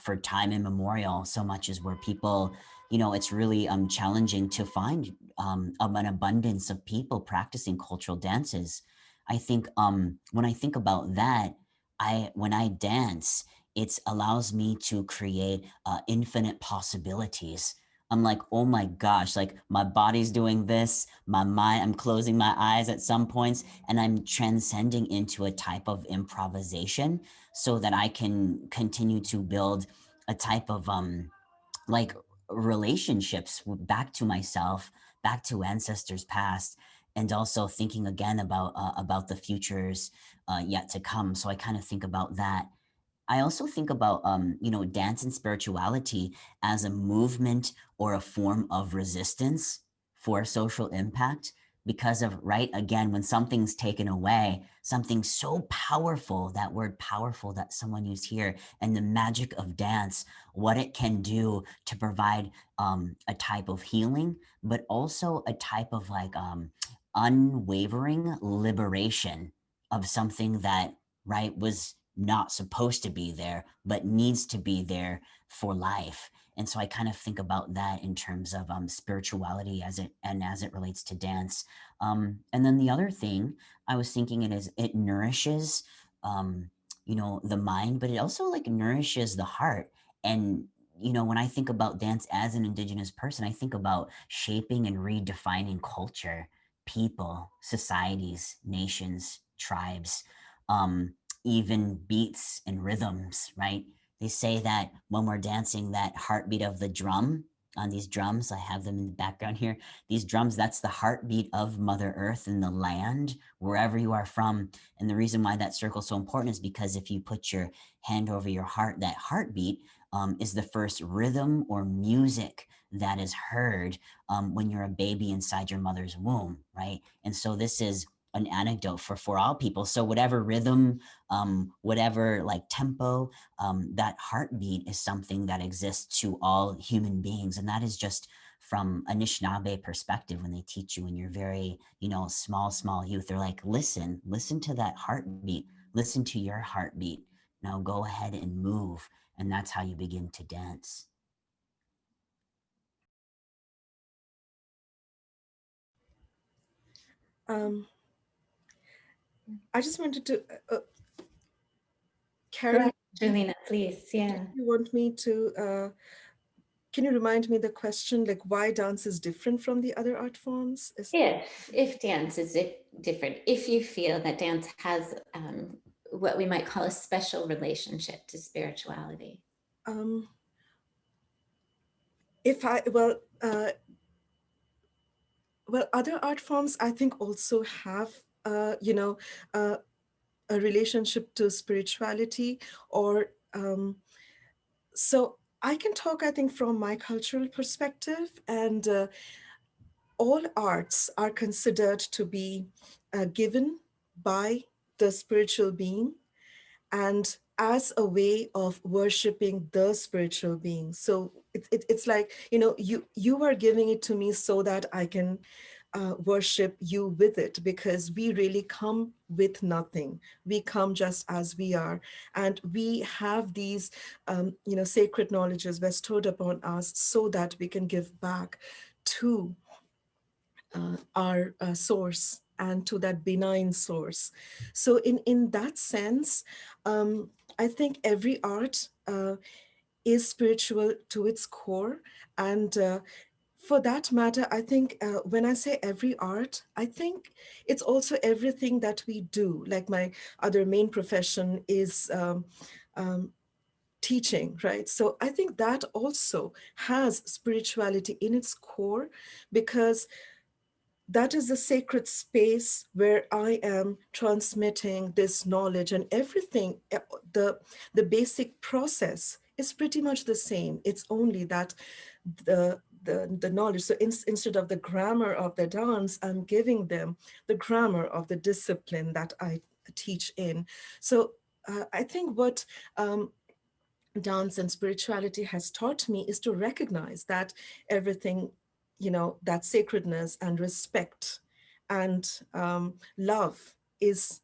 for time immemorial, so much as where people, it's really challenging to find an abundance of people practicing cultural dances. I think when I think about that, when I dance, it allows me to create infinite possibilities. I'm like, oh my gosh, like my body's doing this, my mind, I'm closing my eyes at some points, and I'm transcending into a type of improvisation so that I can continue to build a type of like relationships back to myself, back to ancestors past, and also thinking again about the futures yet to come. So I kind of think about that. I also think about, dance and spirituality as a movement or a form of resistance for social impact, because of, right, again, when something's taken away, something so powerful, that word powerful that someone used here, and the magic of dance, what it can do to provide a type of healing, but also a type of like unwavering liberation of something that, right, was not supposed to be there, but needs to be there for life. And so I kind of think about that in terms of spirituality as it relates to dance. And then the other thing I was thinking it nourishes, the mind, but it also like nourishes the heart. And when I think about dance as an Indigenous person, I think about shaping and redefining culture, people, societies, nations, tribes. Even beats and rhythms, right? They say that when we're dancing, that heartbeat of the drum on these drums, I have them in the background here, these drums, that's the heartbeat of Mother Earth and the land, wherever you are from. And the reason why that circle is so important is because if you put your hand over your heart, that heartbeat is the first rhythm or music that is heard when you're a baby inside your mother's womb, right? And so this is an anecdote for all people. So whatever rhythm, whatever like tempo, that heartbeat is something that exists to all human beings. And that is just from Anishinaabe perspective. When they teach you when you're very, small youth, they're like, listen to that heartbeat, listen to your heartbeat, Now go ahead and move, and that's how you begin to dance. I just wanted to, Go Carol, ahead, Julina, please. Yeah. do you want me to, can you remind me the question, like why dance is different from the other art forms? If dance is different, if you feel that dance has what we might call a special relationship to spirituality. Well, other art forms I think also have, a relationship to spirituality, or so I can talk, I think, from my cultural perspective, and all arts are considered to be given by the spiritual being and as a way of worshiping the spiritual being. So it's like, you are giving it to me so that I can worship you with it, because we really come with nothing. We come just as we are. And we have these, sacred knowledges bestowed upon us so that we can give back to our source and to that benign source. So in that sense, I think every art is spiritual to its core. And for that matter, I think when I say every art, I think it's also everything that we do. Like my other main profession is teaching, right? So I think that also has spirituality in its core, because that is the sacred space where I am transmitting this knowledge, and everything, the basic process is pretty much the same. It's only that the knowledge. So instead of the grammar of the dance, I'm giving them the grammar of the discipline that I teach in. So I think what dance and spirituality has taught me is to recognize that everything, that sacredness and respect and love is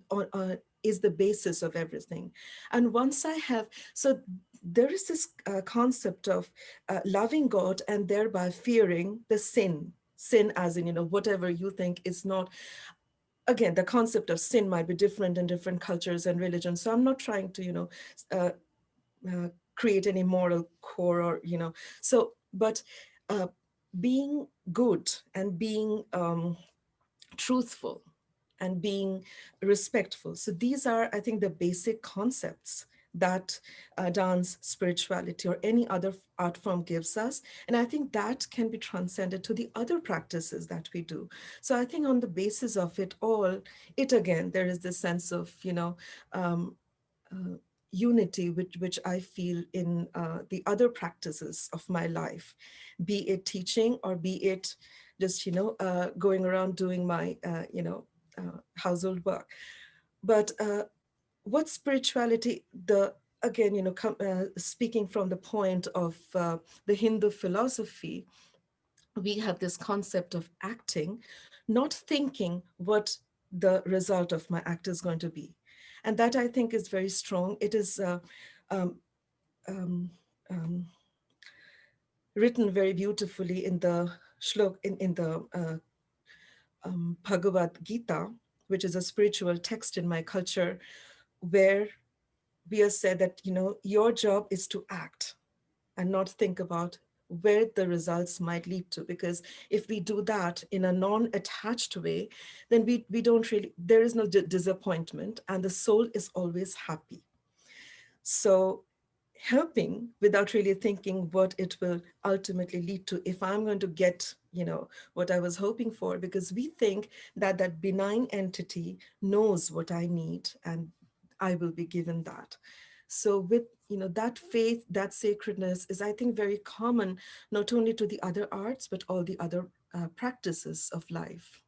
the basis of everything. And once I have, so there is this concept of loving God and thereby fearing the sin as in, whatever you think is not. Again, the concept of sin might be different in different cultures and religions. So I'm not trying to, create any moral core, or, so, but being good and being truthful and being respectful. So these are, I think, the basic concepts that dance, spirituality, or any other art form gives us. And I think that can be transcended to the other practices that we do. So I think on the basis of it all, again, there is this sense of, unity, which I feel in the other practices of my life, be it teaching or be it just, going around doing my, household work. But what spirituality, again, speaking from the point of the Hindu philosophy, we have this concept of acting, not thinking what the result of my act is going to be. And that, I think, is very strong. It is written very beautifully in the shlok, in the Bhagavad Gita, which is a spiritual text in my culture, where we are said that, your job is to act and not think about where the results might lead to. Because if we do that in a non-attached way, then we don't really, there is no disappointment, and the soul is always happy. So helping without really thinking what it will ultimately lead to, if I'm going to get, what I was hoping for, because we think that that benign entity knows what I need and I will be given that. So with, that faith, that sacredness is, I think, very common, not only to the other arts, but all the other practices of life.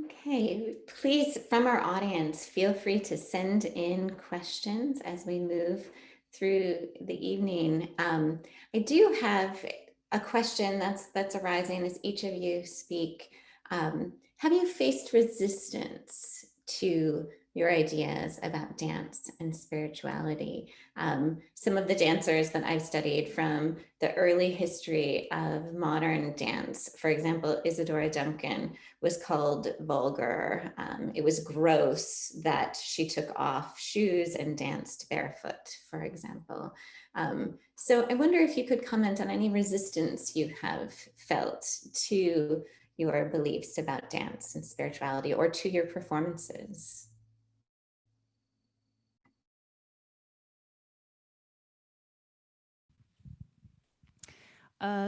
Okay, please, from our audience, feel free to send in questions as we move through the evening. I do have a question that's arising as each of you speak. Have you faced resistance to your ideas about dance and spirituality? Some of the dancers that I've studied from the early history of modern dance, for example, Isadora Duncan was called vulgar. It was gross that she took off shoes and danced barefoot, for example. So I wonder if you could comment on any resistance you have felt to your beliefs about dance and spirituality, or to your performances.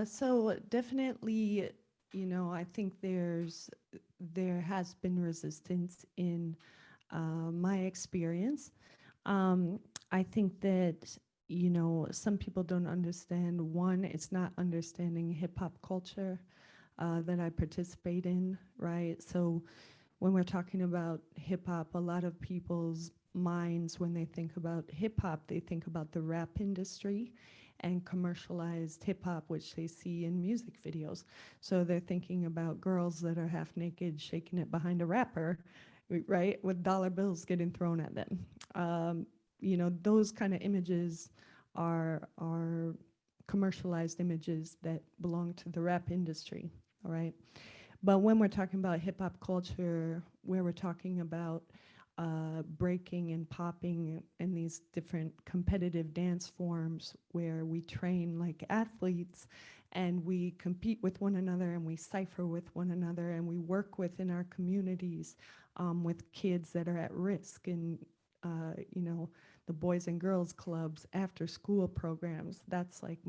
So definitely, I think there has been resistance in my experience. I think that, some people don't understand. One, it's not understanding hip hop culture that I participate in, right? So when we're talking about hip hop, a lot of people's minds, when they think about hip hop, they think about the rap industry and commercialized hip hop, which they see in music videos. So they're thinking about girls that are half naked shaking it behind a rapper, right, with dollar bills getting thrown at them. Those kind of images are commercialized images that belong to the rap industry, all right? But when we're talking about hip hop culture, where we're talking about breaking and popping and these different competitive dance forms where we train like athletes and we compete with one another and we cipher with one another and we work within our communities with kids that are at risk and, the Boys and Girls Clubs, after school programs. That's like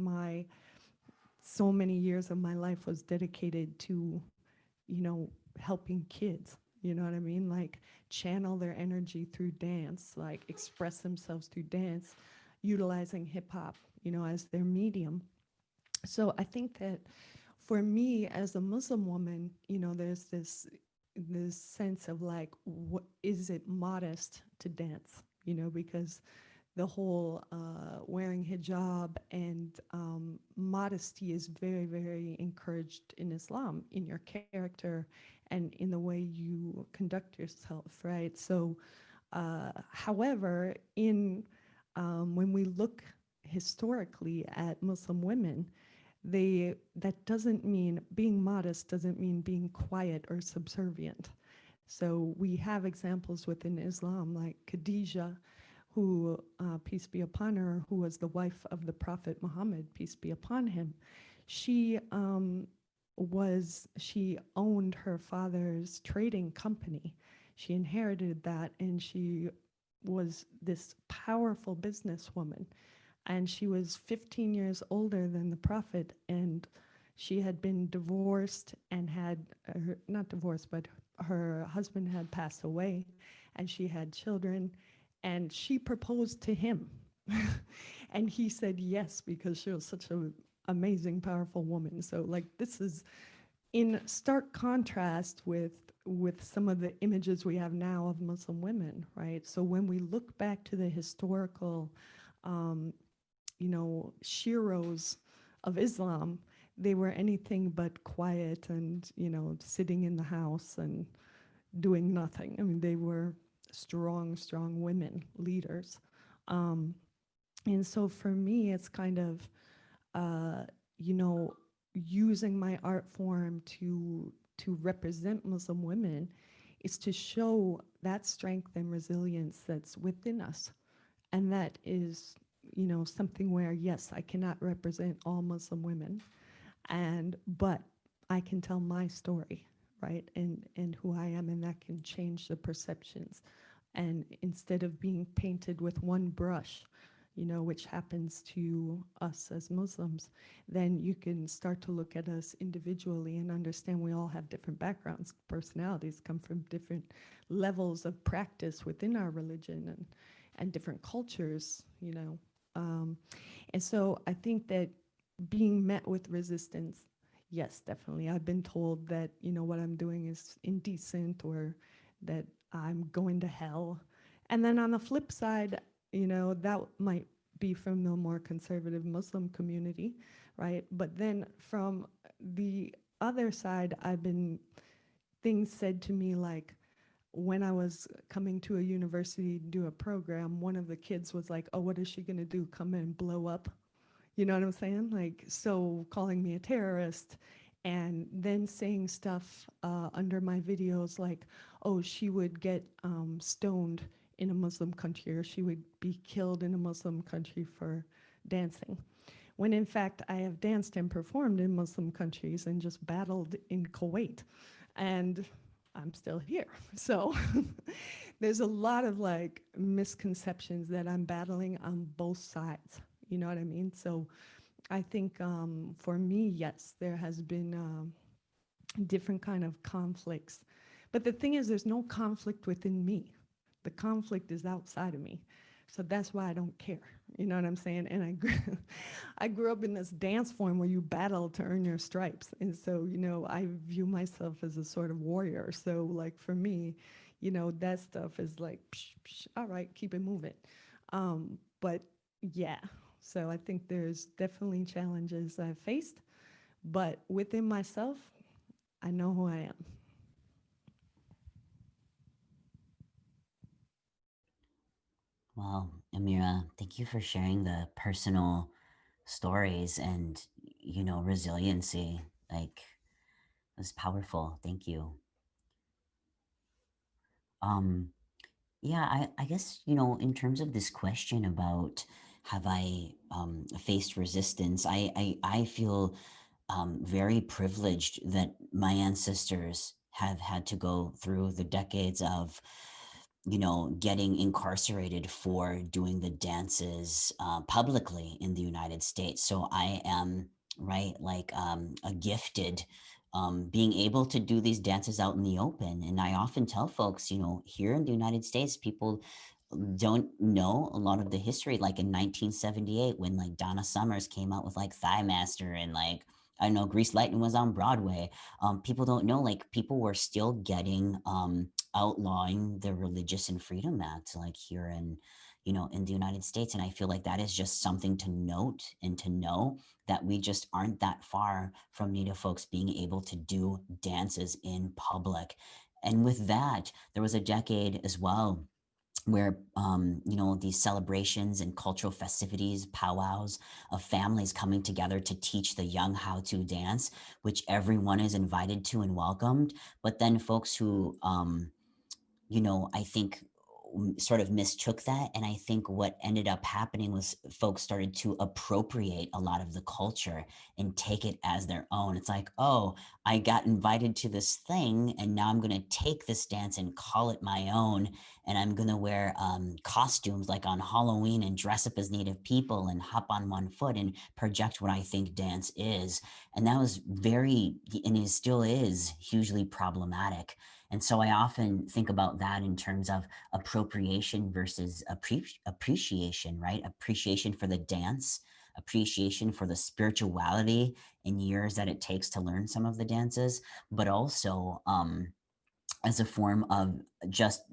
so many years of my life was dedicated to, helping kids, you know what I mean? Like channel their energy through dance, like express themselves through dance, utilizing hip hop, as their medium. So I think that for me as a Muslim woman, there's this sense of like, what is it modest to dance? Because the whole wearing hijab and modesty is very, very encouraged in Islam, in your character and in the way you conduct yourself, right? So, however, when we look historically at Muslim women, that doesn't mean being modest doesn't mean being quiet or subservient. So we have examples within Islam like Khadijah, who, peace be upon her, who was the wife of the Prophet Muhammad, peace be upon him. She she owned her father's trading company. She inherited that, and she was this powerful businesswoman. And she was 15 years older than the Prophet, and she had been divorced and had, not divorced, but her husband had passed away, and she had children, and she proposed to him. And he said yes, because she was such an amazing, powerful woman. So like this is in stark contrast with some of the images we have now of Muslim women, right? So when we look back to the historical, sheroes of Islam, they were anything but quiet and, sitting in the house and doing nothing. I mean, they were strong, strong women leaders. And so for me, it's kind of, using my art form to represent Muslim women is to show that strength and resilience that's within us. And that is, something where, yes, I cannot represent all Muslim women, but I can tell my story, right? And who I am, and that can change the perceptions. And instead of being painted with one brush, which happens to us as Muslims, then you can start to look at us individually and understand we all have different backgrounds, personalities, come from different levels of practice within our religion and different cultures, And so I think that being met with resistance, yes, definitely. I've been told that, what I'm doing is indecent or that I'm going to hell. And then on the flip side, that might be from the more conservative Muslim community, right? But then from the other side, I've been things said to me like, when I was coming to a university to do a program, one of the kids was like, "Oh, what is she gonna do? Come and blow up?" You know what I'm saying? Like, so calling me a terrorist, and then saying stuff under my videos like, "Oh, she would get stoned in a Muslim country, or she would be killed in a Muslim country for dancing." When in fact, I have danced and performed in Muslim countries and just battled in Kuwait. And I'm still here. So there's a lot of like misconceptions that I'm battling on both sides. You know what I mean? So I think for me, yes, there has been different kind of conflicts. But the thing is, there's no conflict within me. The conflict is outside of me. So that's why I don't care. You know what I'm saying? And I grew up in this dance form where you battle to earn your stripes. And so, you know, I view myself as a sort of warrior. So like for me, you know, that stuff is like, psh, psh, all right, keep it moving. But yeah, so I think there's definitely challenges I've faced, but within myself, I know who I am. Well, Amira, thank you for sharing the personal stories and, resiliency. Like, it was powerful. Thank you. Um, yeah, I guess, in terms of this question about have I faced resistance, I feel very privileged that my ancestors have had to go through the decades of, getting incarcerated for doing the dances publicly in the United States. So I am, right, like a gifted being able to do these dances out in the open. And I often tell folks, here in the United States, people don't know a lot of the history. Like in 1978, when like Donna Summers came out with like Thigh Master and like, I know Grease Lightning was on Broadway. People don't know, like people were still getting outlawing the Religious and Freedom Act, like here in the United States. And I feel like that is just something to note and to know that we just aren't that far from Native folks being able to do dances in public. And with that, there was a decade as well where these celebrations and cultural festivities, powwows of families coming together to teach the young how to dance, which everyone is invited to and welcomed. But then folks who I think sort of mistook that. And I think what ended up happening was folks started to appropriate a lot of the culture and take it as their own. It's like, oh, I got invited to this thing and now I'm going to take this dance and call it my own. And I'm going to wear costumes like on Halloween and dress up as Native people and hop on one foot and project what I think dance is. And that was and it still is hugely problematic. And so I often think about that in terms of appropriation versus appreciation, right? Appreciation for the dance, appreciation for the spirituality and years that it takes to learn some of the dances, but also as a form of just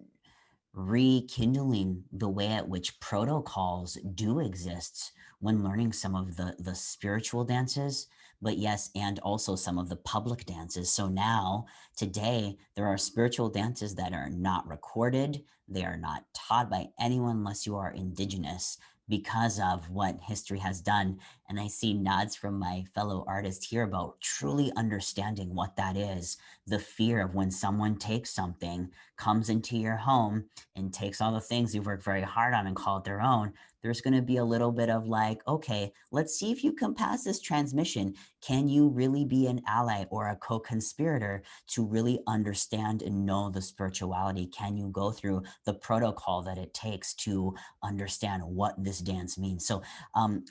rekindling the way at which protocols do exist when learning some of the spiritual dances, but yes, and also some of the public dances. So now, today, there are spiritual dances that are not recorded. They are not taught by anyone unless you are Indigenous, because of what history has done. And I see nods from my fellow artists here about truly understanding what that is. The fear of when someone takes something, comes into your home, and takes all the things you've worked very hard on and call it their own, there's going to be a little bit of like, okay, let's see if you can pass this transmission. Can you really be an ally or a co-conspirator to really understand and know the spirituality? Can you go through the protocol that it takes to understand what this dance means? So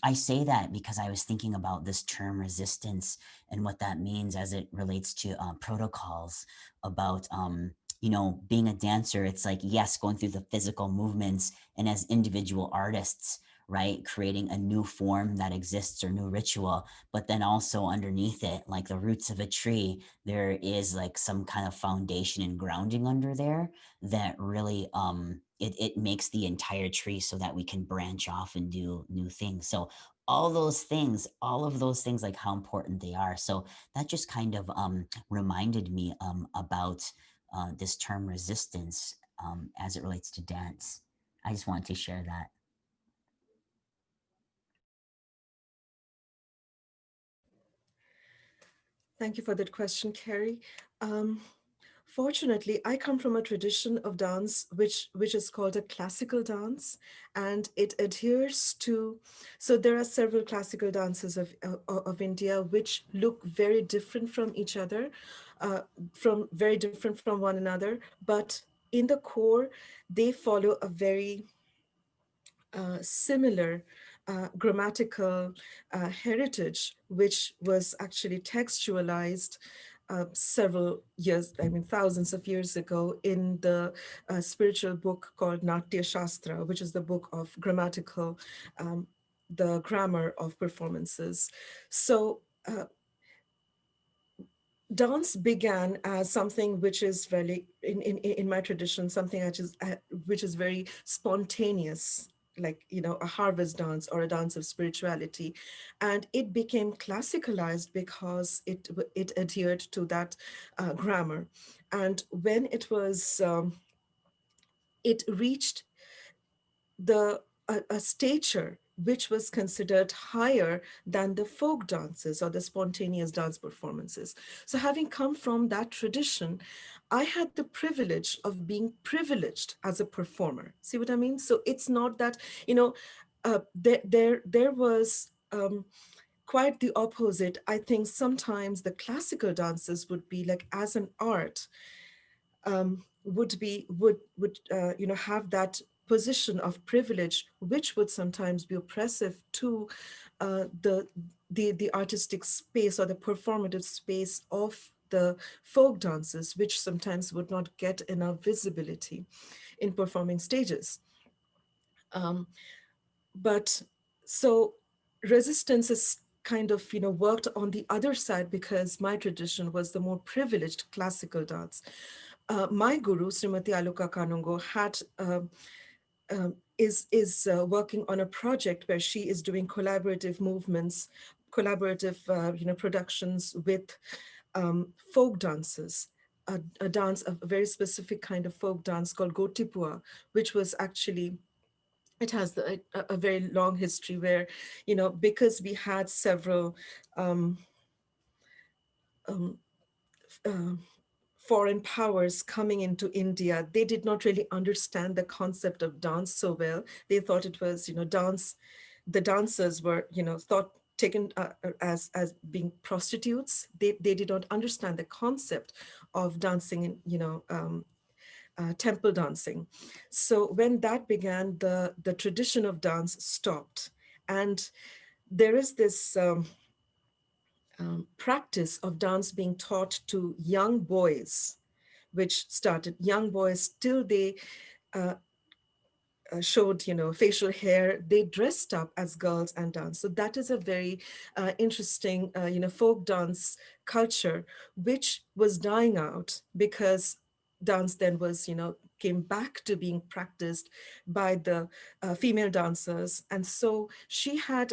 I say that because I was thinking about this term resistance and what that means as it relates to protocols about being a dancer. It's like, yes, going through the physical movements and as individual artists, right, creating a new form that exists or new ritual, but then also underneath it, like the roots of a tree, there is like some kind of foundation and grounding under there that really it makes the entire tree so that we can branch off and do new things. So all of those things, like how important they are. So that just kind of reminded me about this term resistance as it relates to dance. I just wanted to share that. Thank you for that question, Carrie. Fortunately, I come from a tradition of dance which is called a classical dance, and it adheres to. So there are several classical dances of India which look very different from each other, from very different from one another. But in the core, they follow a very similar grammatical heritage, which was actually textualized several years, I mean, thousands of years ago in the spiritual book called Natya Shastra, which is the book of grammatical, the grammar of performances. So dance began as something which is very, in my tradition, something which is very spontaneous, like, you know, a harvest dance or a dance of spirituality. And it became classicalized because it adhered to that grammar. And when it reached a stature which was considered higher than the folk dances or the spontaneous dance performances. So having come from that tradition, I had the privilege of being privileged as a performer. See what I mean? So it's not that, you know, there was quite the opposite. I think sometimes the classical dances would be like, as an art, would you know, have that position of privilege, which would sometimes be oppressive to the artistic space or the performative space of the folk dances, which sometimes would not get enough visibility in performing stages. But so resistance is kind of, you know, worked on the other side, because my tradition was the more privileged classical dance. My guru, Srimati Aluka Kanungo, is working on a project where she is doing collaborative movements, collaborative you know, productions with folk dances. A dance, a very specific kind of folk dance called Gotipua, which was actually, it has a very long history where, you know, because we had several um, um, foreign powers coming into India, they did not really understand the concept of dance so well. They thought it was, you know, dance, the dancers were, you know, thought taken as being prostitutes. They did not understand the concept of dancing in, you know, temple dancing. So when that began, the tradition of dance stopped. And there is this practice of dance being taught to young boys, which started young boys till they showed, you know, facial hair, they dressed up as girls and danced. So that is a very interesting, you know, folk dance culture, which was dying out because dance then was, you know, came back to being practiced by the female dancers. And so she had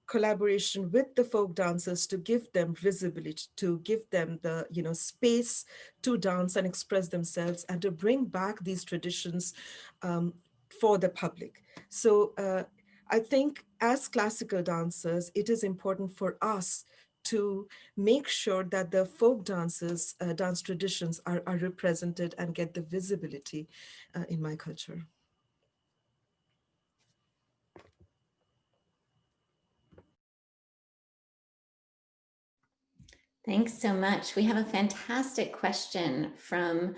collaboration with the folk dancers to give them visibility, to give them the, you know, space to dance and express themselves, and to bring back these traditions for the public. So I think as classical dancers, it is important for us to make sure that the folk dances, dance traditions are represented and get the visibility in my culture. Thanks so much. We have a fantastic question from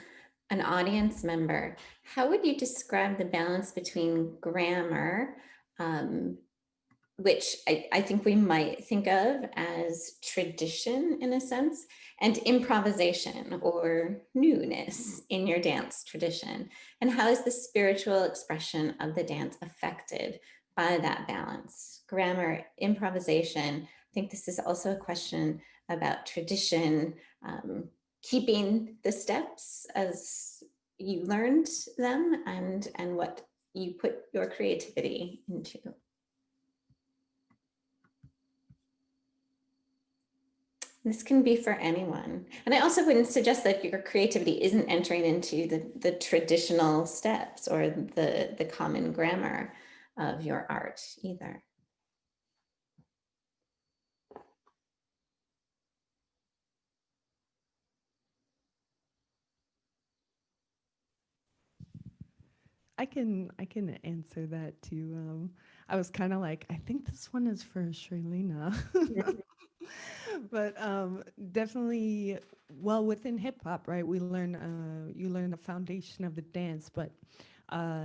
an audience member. How would you describe the balance between grammar, which I think we might think of as tradition in a sense, and improvisation or newness in your dance tradition? And how is the spiritual expression of the dance affected by that balance? Grammar, improvisation. I think this is also a question about tradition, keeping the steps as you learned them, and what you put your creativity into. This can be for anyone. And I also wouldn't suggest that your creativity isn't entering into the traditional steps or the common grammar of your art either. I can answer that too. I was kind of like, I think this one is for Sharlena. But definitely, well, within hip hop, right? We learn, you learn the foundation of the dance, but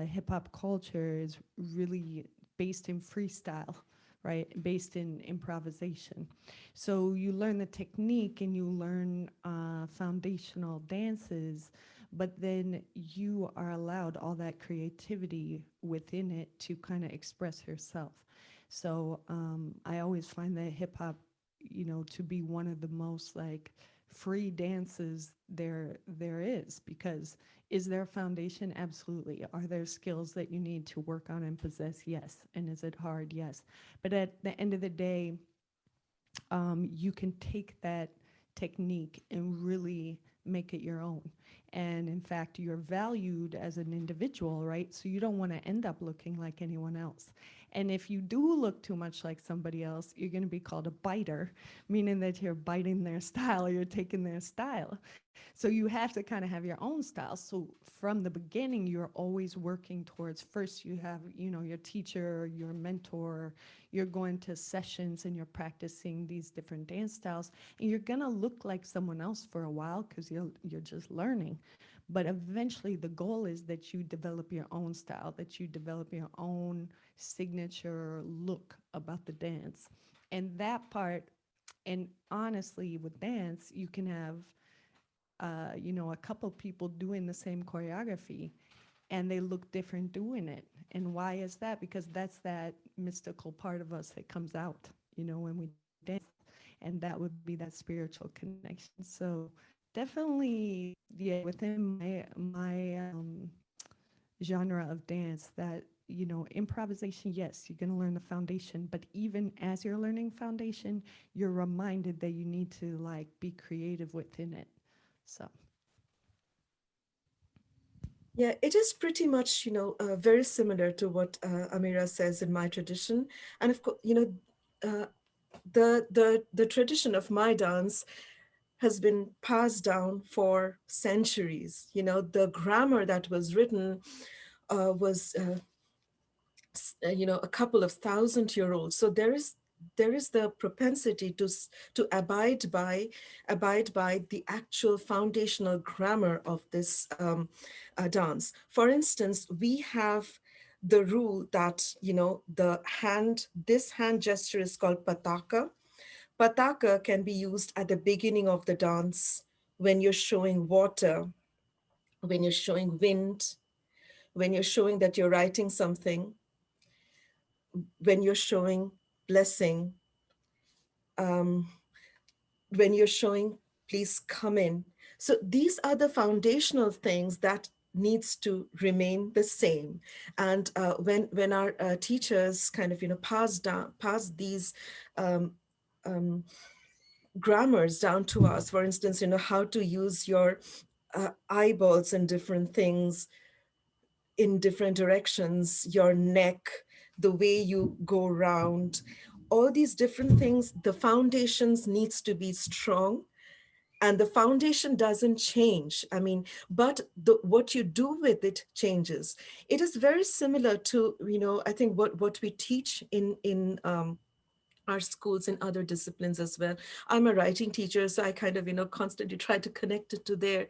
hip hop culture is really based in freestyle, right? Based in improvisation. So you learn the technique and you learn foundational dances, but then you are allowed all that creativity within it to kind of express yourself. So I always find that hip hop, you know, to be one of the most like free dances there is, because is there a foundation? Absolutely. Are there skills that you need to work on and possess? Yes. And is it hard? Yes. But at the end of the day, you can take that technique and really make it your own. And in fact, you're valued as an individual, right? So you don't want to end up looking like anyone else. And if you do look too much like somebody else, you're going to be called a biter, meaning that you're biting their style or you're taking their style. So you have to kind of have your own style. So from the beginning, you're always working towards, first you have, you know, your teacher, your mentor, you're going to sessions and you're practicing these different dance styles, and you're going to look like someone else for a while because you're just learning. But eventually the goal is that you develop your own style, that you develop your own signature look about the dance. And that part, and honestly with dance, you can have you know, a couple people doing the same choreography and they look different doing it. And why is that? Because that's that mystical part of us that comes out, you know, when we dance. And that would be that spiritual connection. So definitely, yeah, within my genre of dance, that, you know, improvisation, yes, you're going to learn the foundation, but even as you're learning foundation, you're reminded that you need to like be creative within it. So Yeah, it is pretty much, very similar to what Amira says in my tradition. And of course, the tradition of my dance has been passed down for centuries. You know, the grammar that was written was a couple of 1,000-year-old. So there is the propensity to abide by the actual foundational grammar of this dance. For instance, we have the rule that this hand gesture is called pataka. Pataka can be used at the beginning of the dance when you're showing water, when you're showing wind, when you're showing that you're writing something, when you're showing blessing, um, when you're showing please come in. So these are the foundational things that needs to remain the same. And when our teachers kind of pass these um, um, grammars down to us, for instance, how to use your eyeballs in different things, in different directions, your neck, the way you go around, all these different things, the foundations needs to be strong, and the foundation doesn't change. I mean, but what you do with it changes. It is very similar to, I think what we teach in our schools and other disciplines as well. I'm a writing teacher, so I kind of, constantly try to connect it to there.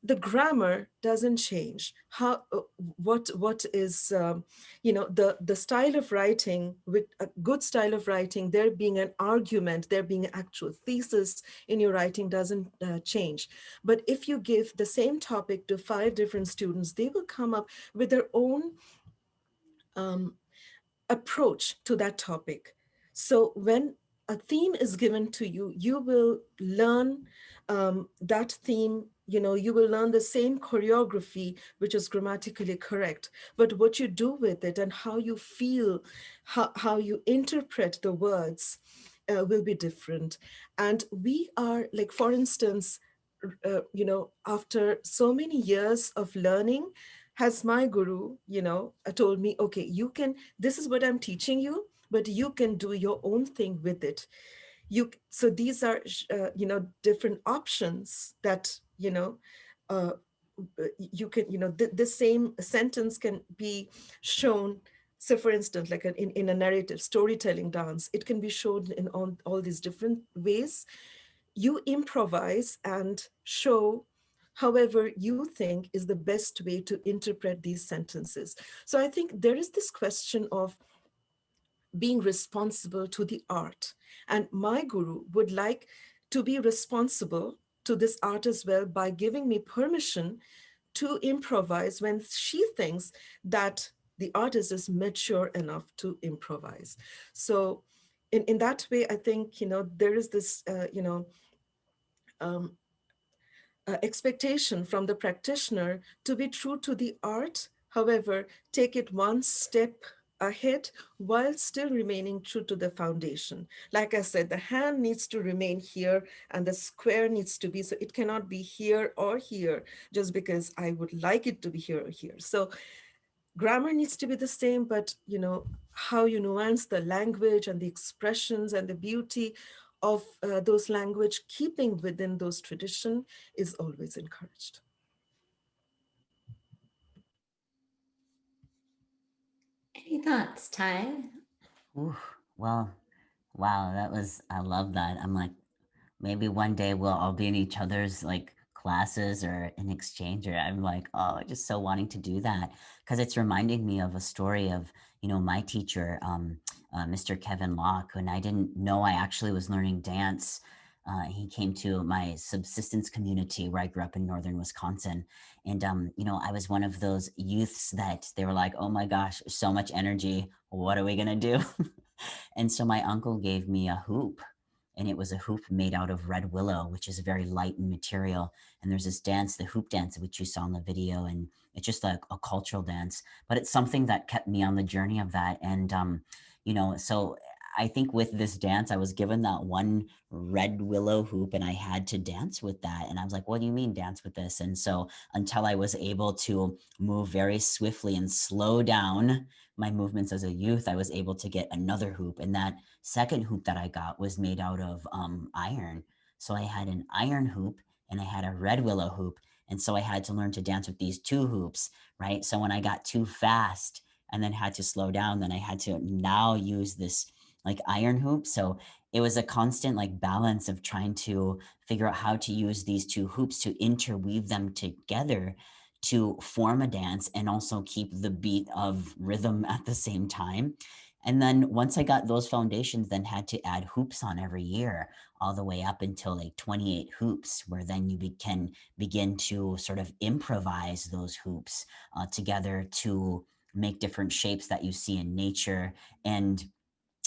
The grammar doesn't change. What is the style of writing, with a good style of writing, there being an argument, there being an actual thesis in your writing doesn't change. But if you give the same topic to 5 different students, they will come up with their own approach to that topic. So when a theme is given to you, you will learn that theme, you will learn the same choreography, which is grammatically correct. But what you do with it and how you feel, how you interpret the words, will be different. And we are like, for instance, after so many years of learning, has my guru, told me, okay, this is what I'm teaching you, but you can do your own thing with it. So these are, different options that, uh, you can, the same sentence can be shown. So for instance, like in a narrative storytelling dance, it can be shown in all these different ways. You improvise and show however you think is the best way to interpret these sentences. So I think there is this question of being responsible to the art. And my guru would like to be responsible to this art as well by giving me permission to improvise when she thinks that the artist is mature enough to improvise. So in that way, I think, there is this, um, expectation from the practitioner to be true to the art, however, take it one step ahead while still remaining true to the foundation. Like I said, the hand needs to remain here and the square needs to be, so it cannot be here or here just because I would like it to be here or here. So grammar needs to be the same, but how you nuance the language and the expressions and the beauty of those language, keeping within those tradition, is always encouraged. Any thoughts, Ty? Ooh, well, wow, I love that. I'm like, maybe one day we'll all be in each other's like classes or in exchange, or I'm like, oh, just so wanting to do that, because it's reminding me of a story of, my teacher, Mr. Kevin Locke, and I didn't know I actually was learning dance. He came to my subsistence community where I grew up in northern Wisconsin. And, I was one of those youths that they were like, oh my gosh, so much energy. What are we going to do? And so my uncle gave me a hoop, and it was a hoop made out of red willow, which is a very light in material. And there's this dance, the hoop dance, which you saw in the video, and it's just like a cultural dance, but it's something that kept me on the journey of that. And, so I think with this dance, I was given that one red willow hoop and I had to dance with that. And I was like, what do you mean dance with this? And so until I was able to move very swiftly and slow down my movements as a youth, I was able to get another hoop. And that second hoop that I got was made out of iron. So I had an iron hoop and I had a red willow hoop. And so I had to learn to dance with these two hoops, right? So when I got too fast and then had to slow down, then I had to now use this like iron hoop. So it was a constant like balance of trying to figure out how to use these two hoops to interweave them together to form a dance and also keep the beat of rhythm at the same time. And then once I got those foundations, then had to add hoops on every year, all the way up until like 28 hoops, where then you can begin to sort of improvise those hoops together to make different shapes that you see in nature. And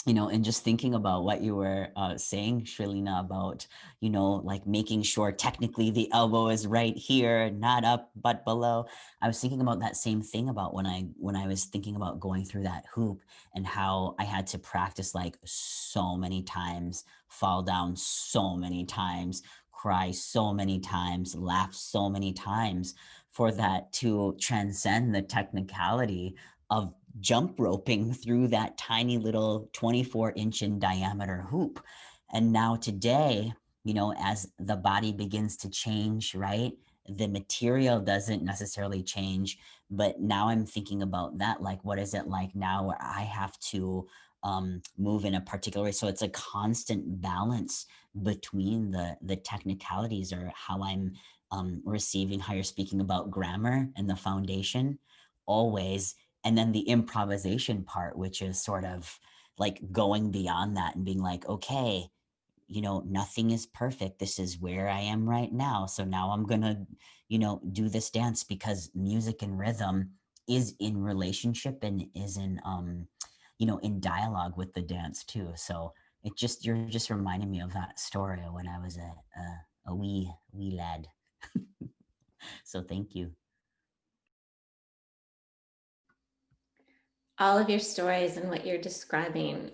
and just thinking about what you were saying, Shalina, about, like making sure technically the elbow is right here, not up, but below. I was thinking about that same thing about when I was thinking about going through that hoop and how I had to practice like so many times, fall down so many times, cry so many times, laugh so many times for that to transcend the technicality of jump roping through that tiny little 24-inch in diameter hoop. And now today, as the body begins to change, right? The material doesn't necessarily change, but now I'm thinking about that, like, what is it like now where I have to move in a particular way? So it's a constant balance between the technicalities, or how I'm receiving, how you're speaking about grammar and the foundation always, and then the improvisation part, which is sort of like going beyond that and being like, okay, nothing is perfect. This is where I am right now. So now I'm going to, do this dance because music and rhythm is in relationship and is in, in dialogue with the dance too. So you're just reminding me of that story when I was a wee lad. So thank you. All of your stories and what you're describing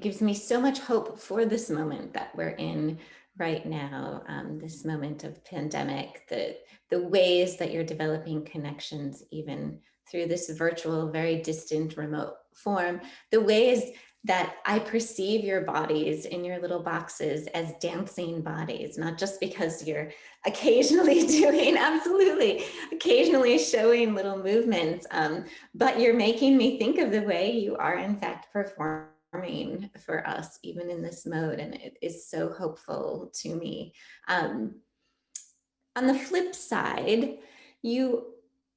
gives me so much hope for this moment that we're in right now, this moment of pandemic, the ways that you're developing connections even through this virtual, very distant, remote form, the ways that I perceive your bodies in your little boxes as dancing bodies, not just because you're occasionally doing, absolutely, occasionally showing little movements, but you're making me think of the way you are in fact performing for us, even in this mode, and it is so hopeful to me. On the flip side, you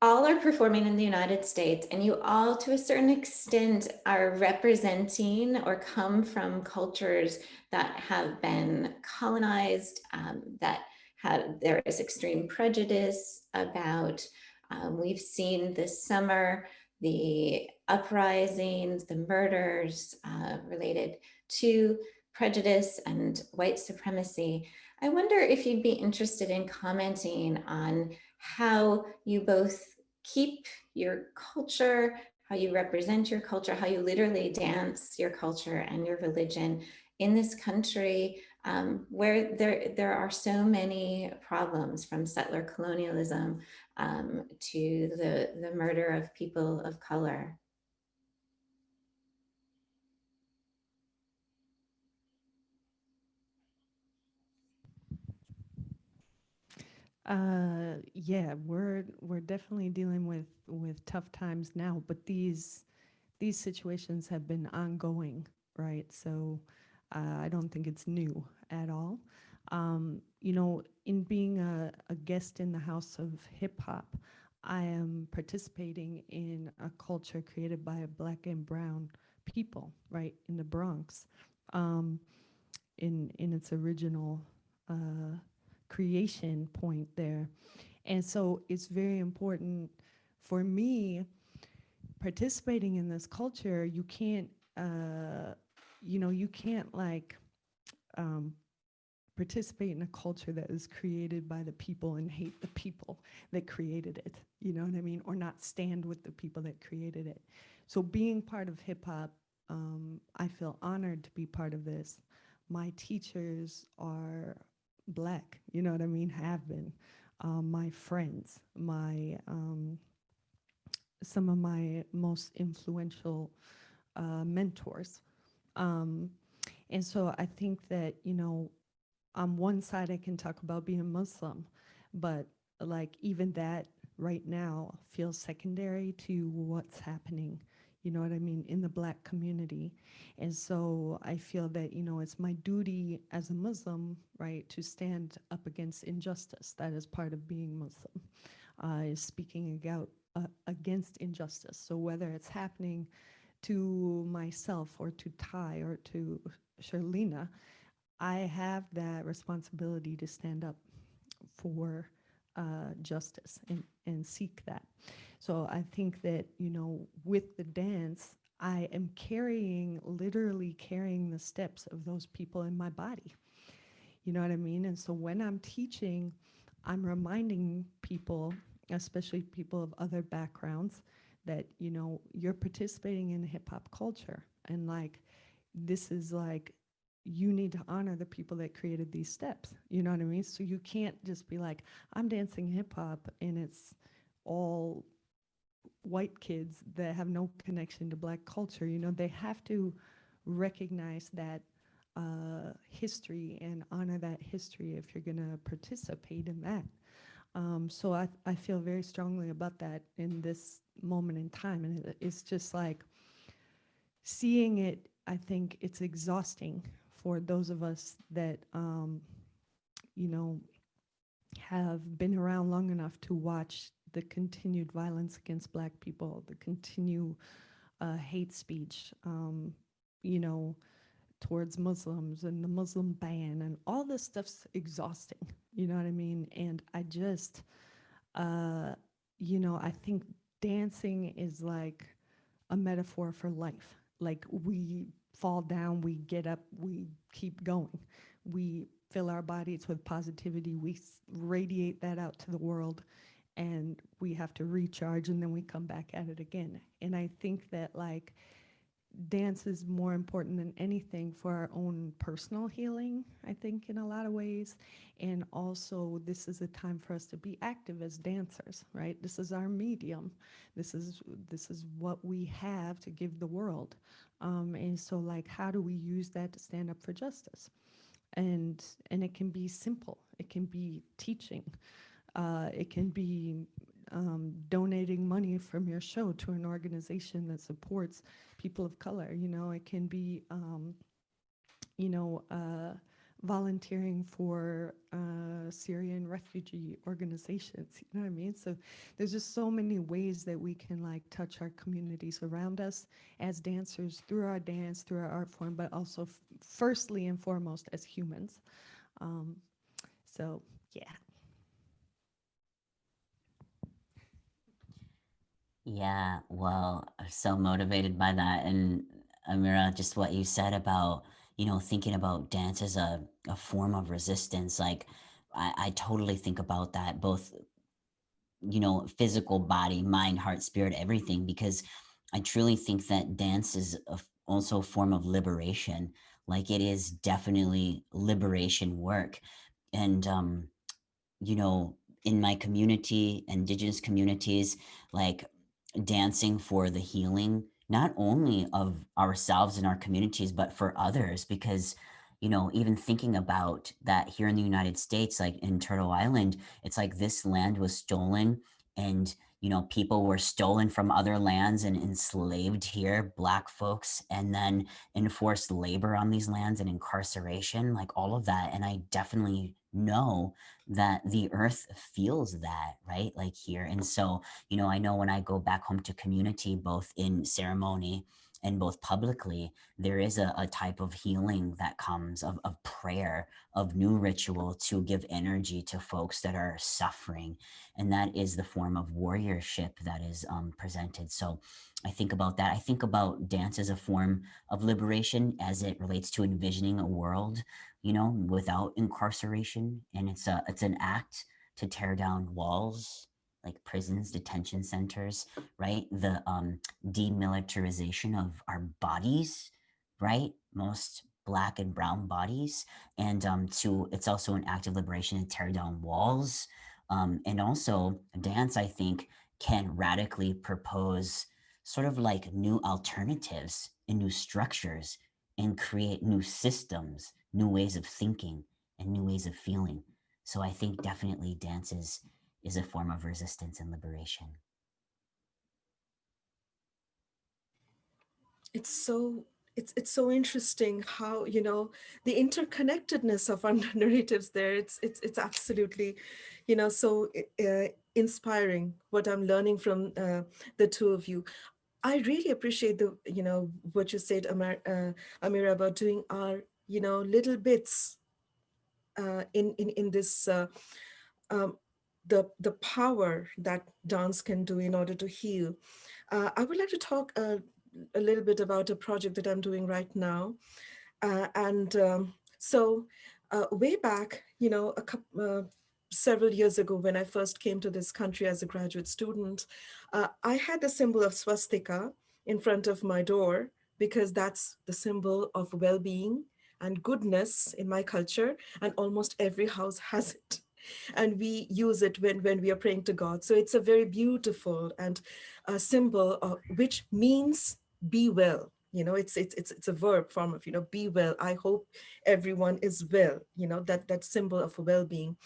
all are performing in the United States, and you all, to a certain extent, are representing or come from cultures that have been colonized, that there is extreme prejudice about. We've seen this summer the uprisings, the murders related to prejudice and white supremacy. I wonder if you'd be interested in commenting on how you both keep your culture, how you represent your culture, how you literally dance your culture and your religion in this country, where there are so many problems, from settler colonialism to the murder of people of color. Yeah, we're definitely dealing with tough times now, but these situations have been ongoing, right? So I don't think it's new at all. You know, in being a guest in the House of Hip Hop, I am participating in a culture created by Black and Brown people, right, in the Bronx, um, in its original creation point there. And so it's very important for me participating in this culture. You can't, you can't like participate in a culture that is created by the people and hate the people that created it. You know what I mean? Or not stand with the people that created it. So being part of hip hop, I feel honored to be part of this. My teachers are Black, you know what I mean? Have been. My friends, some of my most influential mentors. Um, and so I think that, you know, on one side I can talk about being Muslim, but like even that right now feels secondary to what's happening, you know what I mean, in the Black community. And so I feel that, you know, it's my duty as a Muslim, right, to stand up against injustice. That is part of being Muslim, is speaking against injustice. So whether it's happening to myself or to Ty or to Sherlina, I have that responsibility to stand up for justice and seek that. So I think that, you know, with the dance, I am literally carrying the steps of those people in my body. You know what I mean? And so when I'm teaching, I'm reminding people, especially people of other backgrounds, that, you know, you're participating in hip hop culture. And like, this is like, you need to honor the people that created these steps. You know what I mean? So you can't just be like, I'm dancing hip hop and it's all white kids that have no connection to Black culture. You know, they have to recognize that history and honor that history if you're going to participate in that. So I feel very strongly about that in this moment in time. And it's just like seeing it, I think it's exhausting for those of us that, you know, have been around long enough to watch the continued violence against Black people, the continued hate speech, you know, towards Muslims and the Muslim ban and all this stuff's exhausting. You know what I mean? And I just, you know, I think dancing is like a metaphor for life. Like we fall down, we get up, we keep going. We fill our bodies with positivity, we radiate that out to the world. and we have to recharge, and then we come back at it again. And I think that like dance is more important than anything for our own personal healing, I think, in a lot of ways. And also, this is a time for us to be active as dancers, right? This is our medium. This is what we have to give the world. And so, like, how do we use that to stand up for justice? And it can be simple. It can be teaching. It can be donating money from your show to an organization that supports people of color. You know, it can be, you know, volunteering for Syrian refugee organizations. You know what I mean? So there's just so many ways that we can like touch our communities around us as dancers through our dance, through our art form, but also firstly and foremost as humans. So yeah. Yeah, well, I'm so motivated by that. And Amira, just what you said about, thinking about dance as a form of resistance, like I totally think about that, both, physical body, mind, heart, spirit, everything, because I truly think that dance is also a form of liberation. Like it is definitely liberation work. And, you know, in my community, indigenous communities, like dancing for the healing, not only of ourselves and our communities, but for others, because, even thinking about that here in the United States, like in Turtle Island, it's like this land was stolen and, people were stolen from other lands and enslaved here, Black folks, and then enforced labor on these lands and incarceration, like all of that. And I definitely know that the earth feels that, right? Like here. And so, I know when I go back home to community, both in ceremony and both publicly, there is a type of healing that comes of prayer, of new ritual to give energy to folks that are suffering. And that is the form of warriorship that is presented. So I think about that. I think about dance as a form of liberation as it relates to envisioning a world, without incarceration. And it's an act to tear down walls, like prisons, detention centers, right? The demilitarization of our bodies, right? Most Black and brown bodies. And it's also an act of liberation to tear down walls. And also dance, I think, can radically propose sort of like new alternatives and new structures and create new systems, new ways of thinking and new ways of feeling. So I think definitely dance is a form of resistance and liberation. It's so it's so interesting how, the interconnectedness of our narratives there. It's absolutely, so inspiring what I'm learning from the two of you. I really appreciate what you said, Amira, about doing our, little bits in this the power that dance can do in order to heal. I would like to talk a little bit about a project that I'm doing right now. Way back, several years ago, when I first came to this country as a graduate student, I had the symbol of swastika in front of my door because that's the symbol of well-being and goodness in my culture, and almost every house has it. And we use it when we are praying to God. So it's a very beautiful and symbol which means be well. It's a verb form of, be well. I hope everyone is well, that symbol of well-being.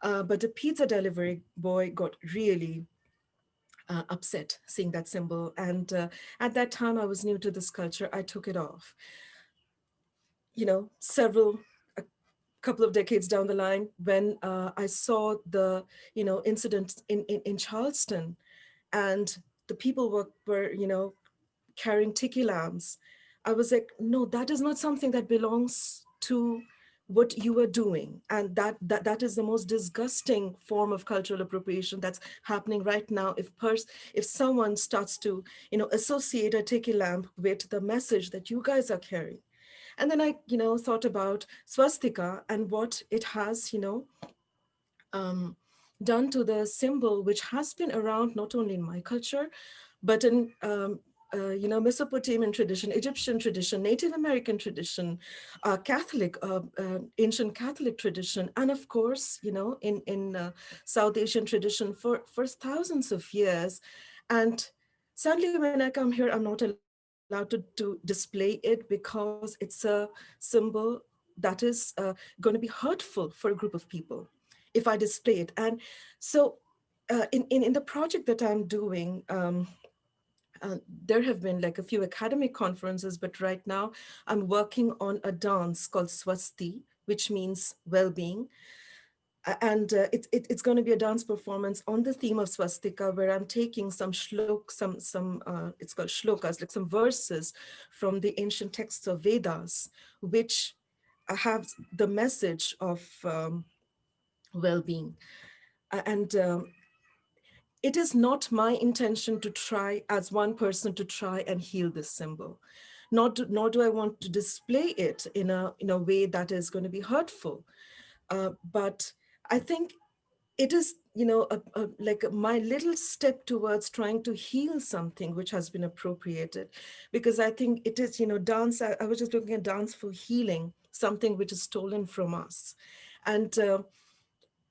But the pizza delivery boy got really upset seeing that symbol. And at that time, I was new to this culture. I took it off. A couple of decades down the line, when I saw the, incident in Charleston, and the people were carrying tiki lamps, I was like, no, that is not something that belongs to what you are doing. And that is the most disgusting form of cultural appropriation that's happening right now. If someone starts to, associate a tiki lamp with the message that you guys are carrying. And then I, thought about swastika and what it has, done to the symbol, which has been around not only in my culture, but in Mesopotamian tradition, Egyptian tradition, Native American tradition, Catholic, ancient Catholic tradition, and of course, in South Asian tradition for thousands of years. And sadly, when I come here, I'm not allowed to display it because it's a symbol that is going to be hurtful for a group of people if I display it. And so in the project that I'm doing, there have been like a few academic conferences, but right now I'm working on a dance called Swasti, which means well-being. And it's going to be a dance performance on the theme of swastika, where I'm taking some shlok, it's called shlokas, like some verses from the ancient texts of Vedas, which have the message of well-being. And it is not my intention to try as one person to try and heal this symbol. Nor do I want to display it in a way that is going to be hurtful. But I think it is, like my little step towards trying to heal something which has been appropriated. Because I think it is, dance, I was just looking at dance for healing, something which is stolen from us. And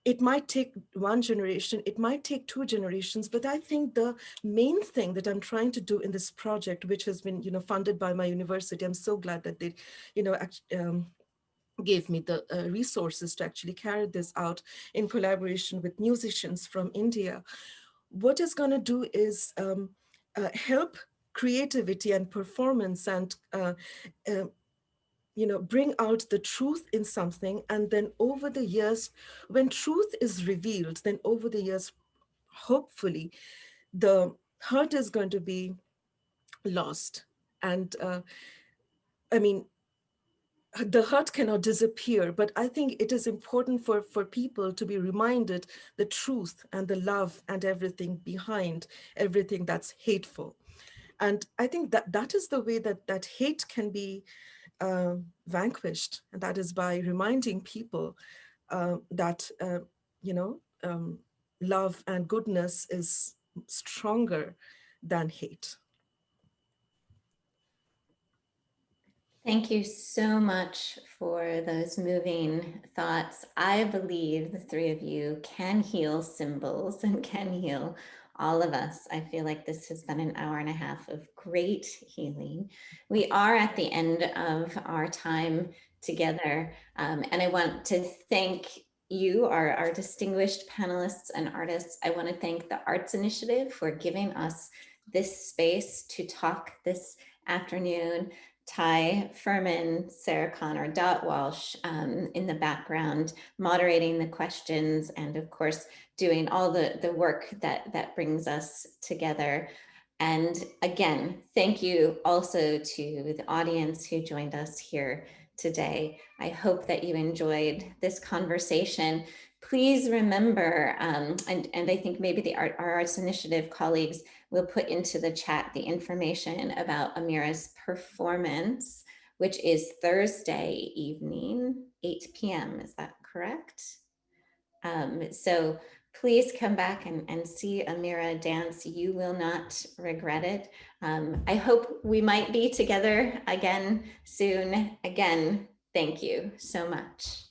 it might take one generation, it might take two generations, but I think the main thing that I'm trying to do in this project, which has been, funded by my university, I'm so glad that they, gave me the resources to actually carry this out in collaboration with musicians from India. What it's going to do is help creativity and performance and bring out the truth in something. And then over the years, when truth is revealed, then over the years, hopefully, the hurt is going to be lost. And I mean, the hurt cannot disappear, but I think it is important for people to be reminded the truth and the love and everything behind everything that's hateful. And I think that is the way that hate can be vanquished, and that is by reminding people that love and goodness is stronger than hate. Thank you so much for those moving thoughts. I believe the three of you can heal symbols and can heal all of us. I feel like this has been an hour and a half of great healing. We are at the end of our time together, and I want to thank you, our distinguished panelists and artists. I want to thank the Arts Initiative for giving us this space to talk this afternoon. Ty Furman, Sarah Connor, Dot Walsh in the background, moderating the questions, and of course, doing all the work that brings us together. And again, thank you also to the audience who joined us here today. I hope that you enjoyed this conversation. Please remember, and I think maybe our Arts Initiative colleagues will put into the chat the information about Amira's performance, which is Thursday evening, 8 p.m. Is that correct? So please come back and see Amira dance. You will not regret it. I hope we might be together again soon. Again, thank you so much.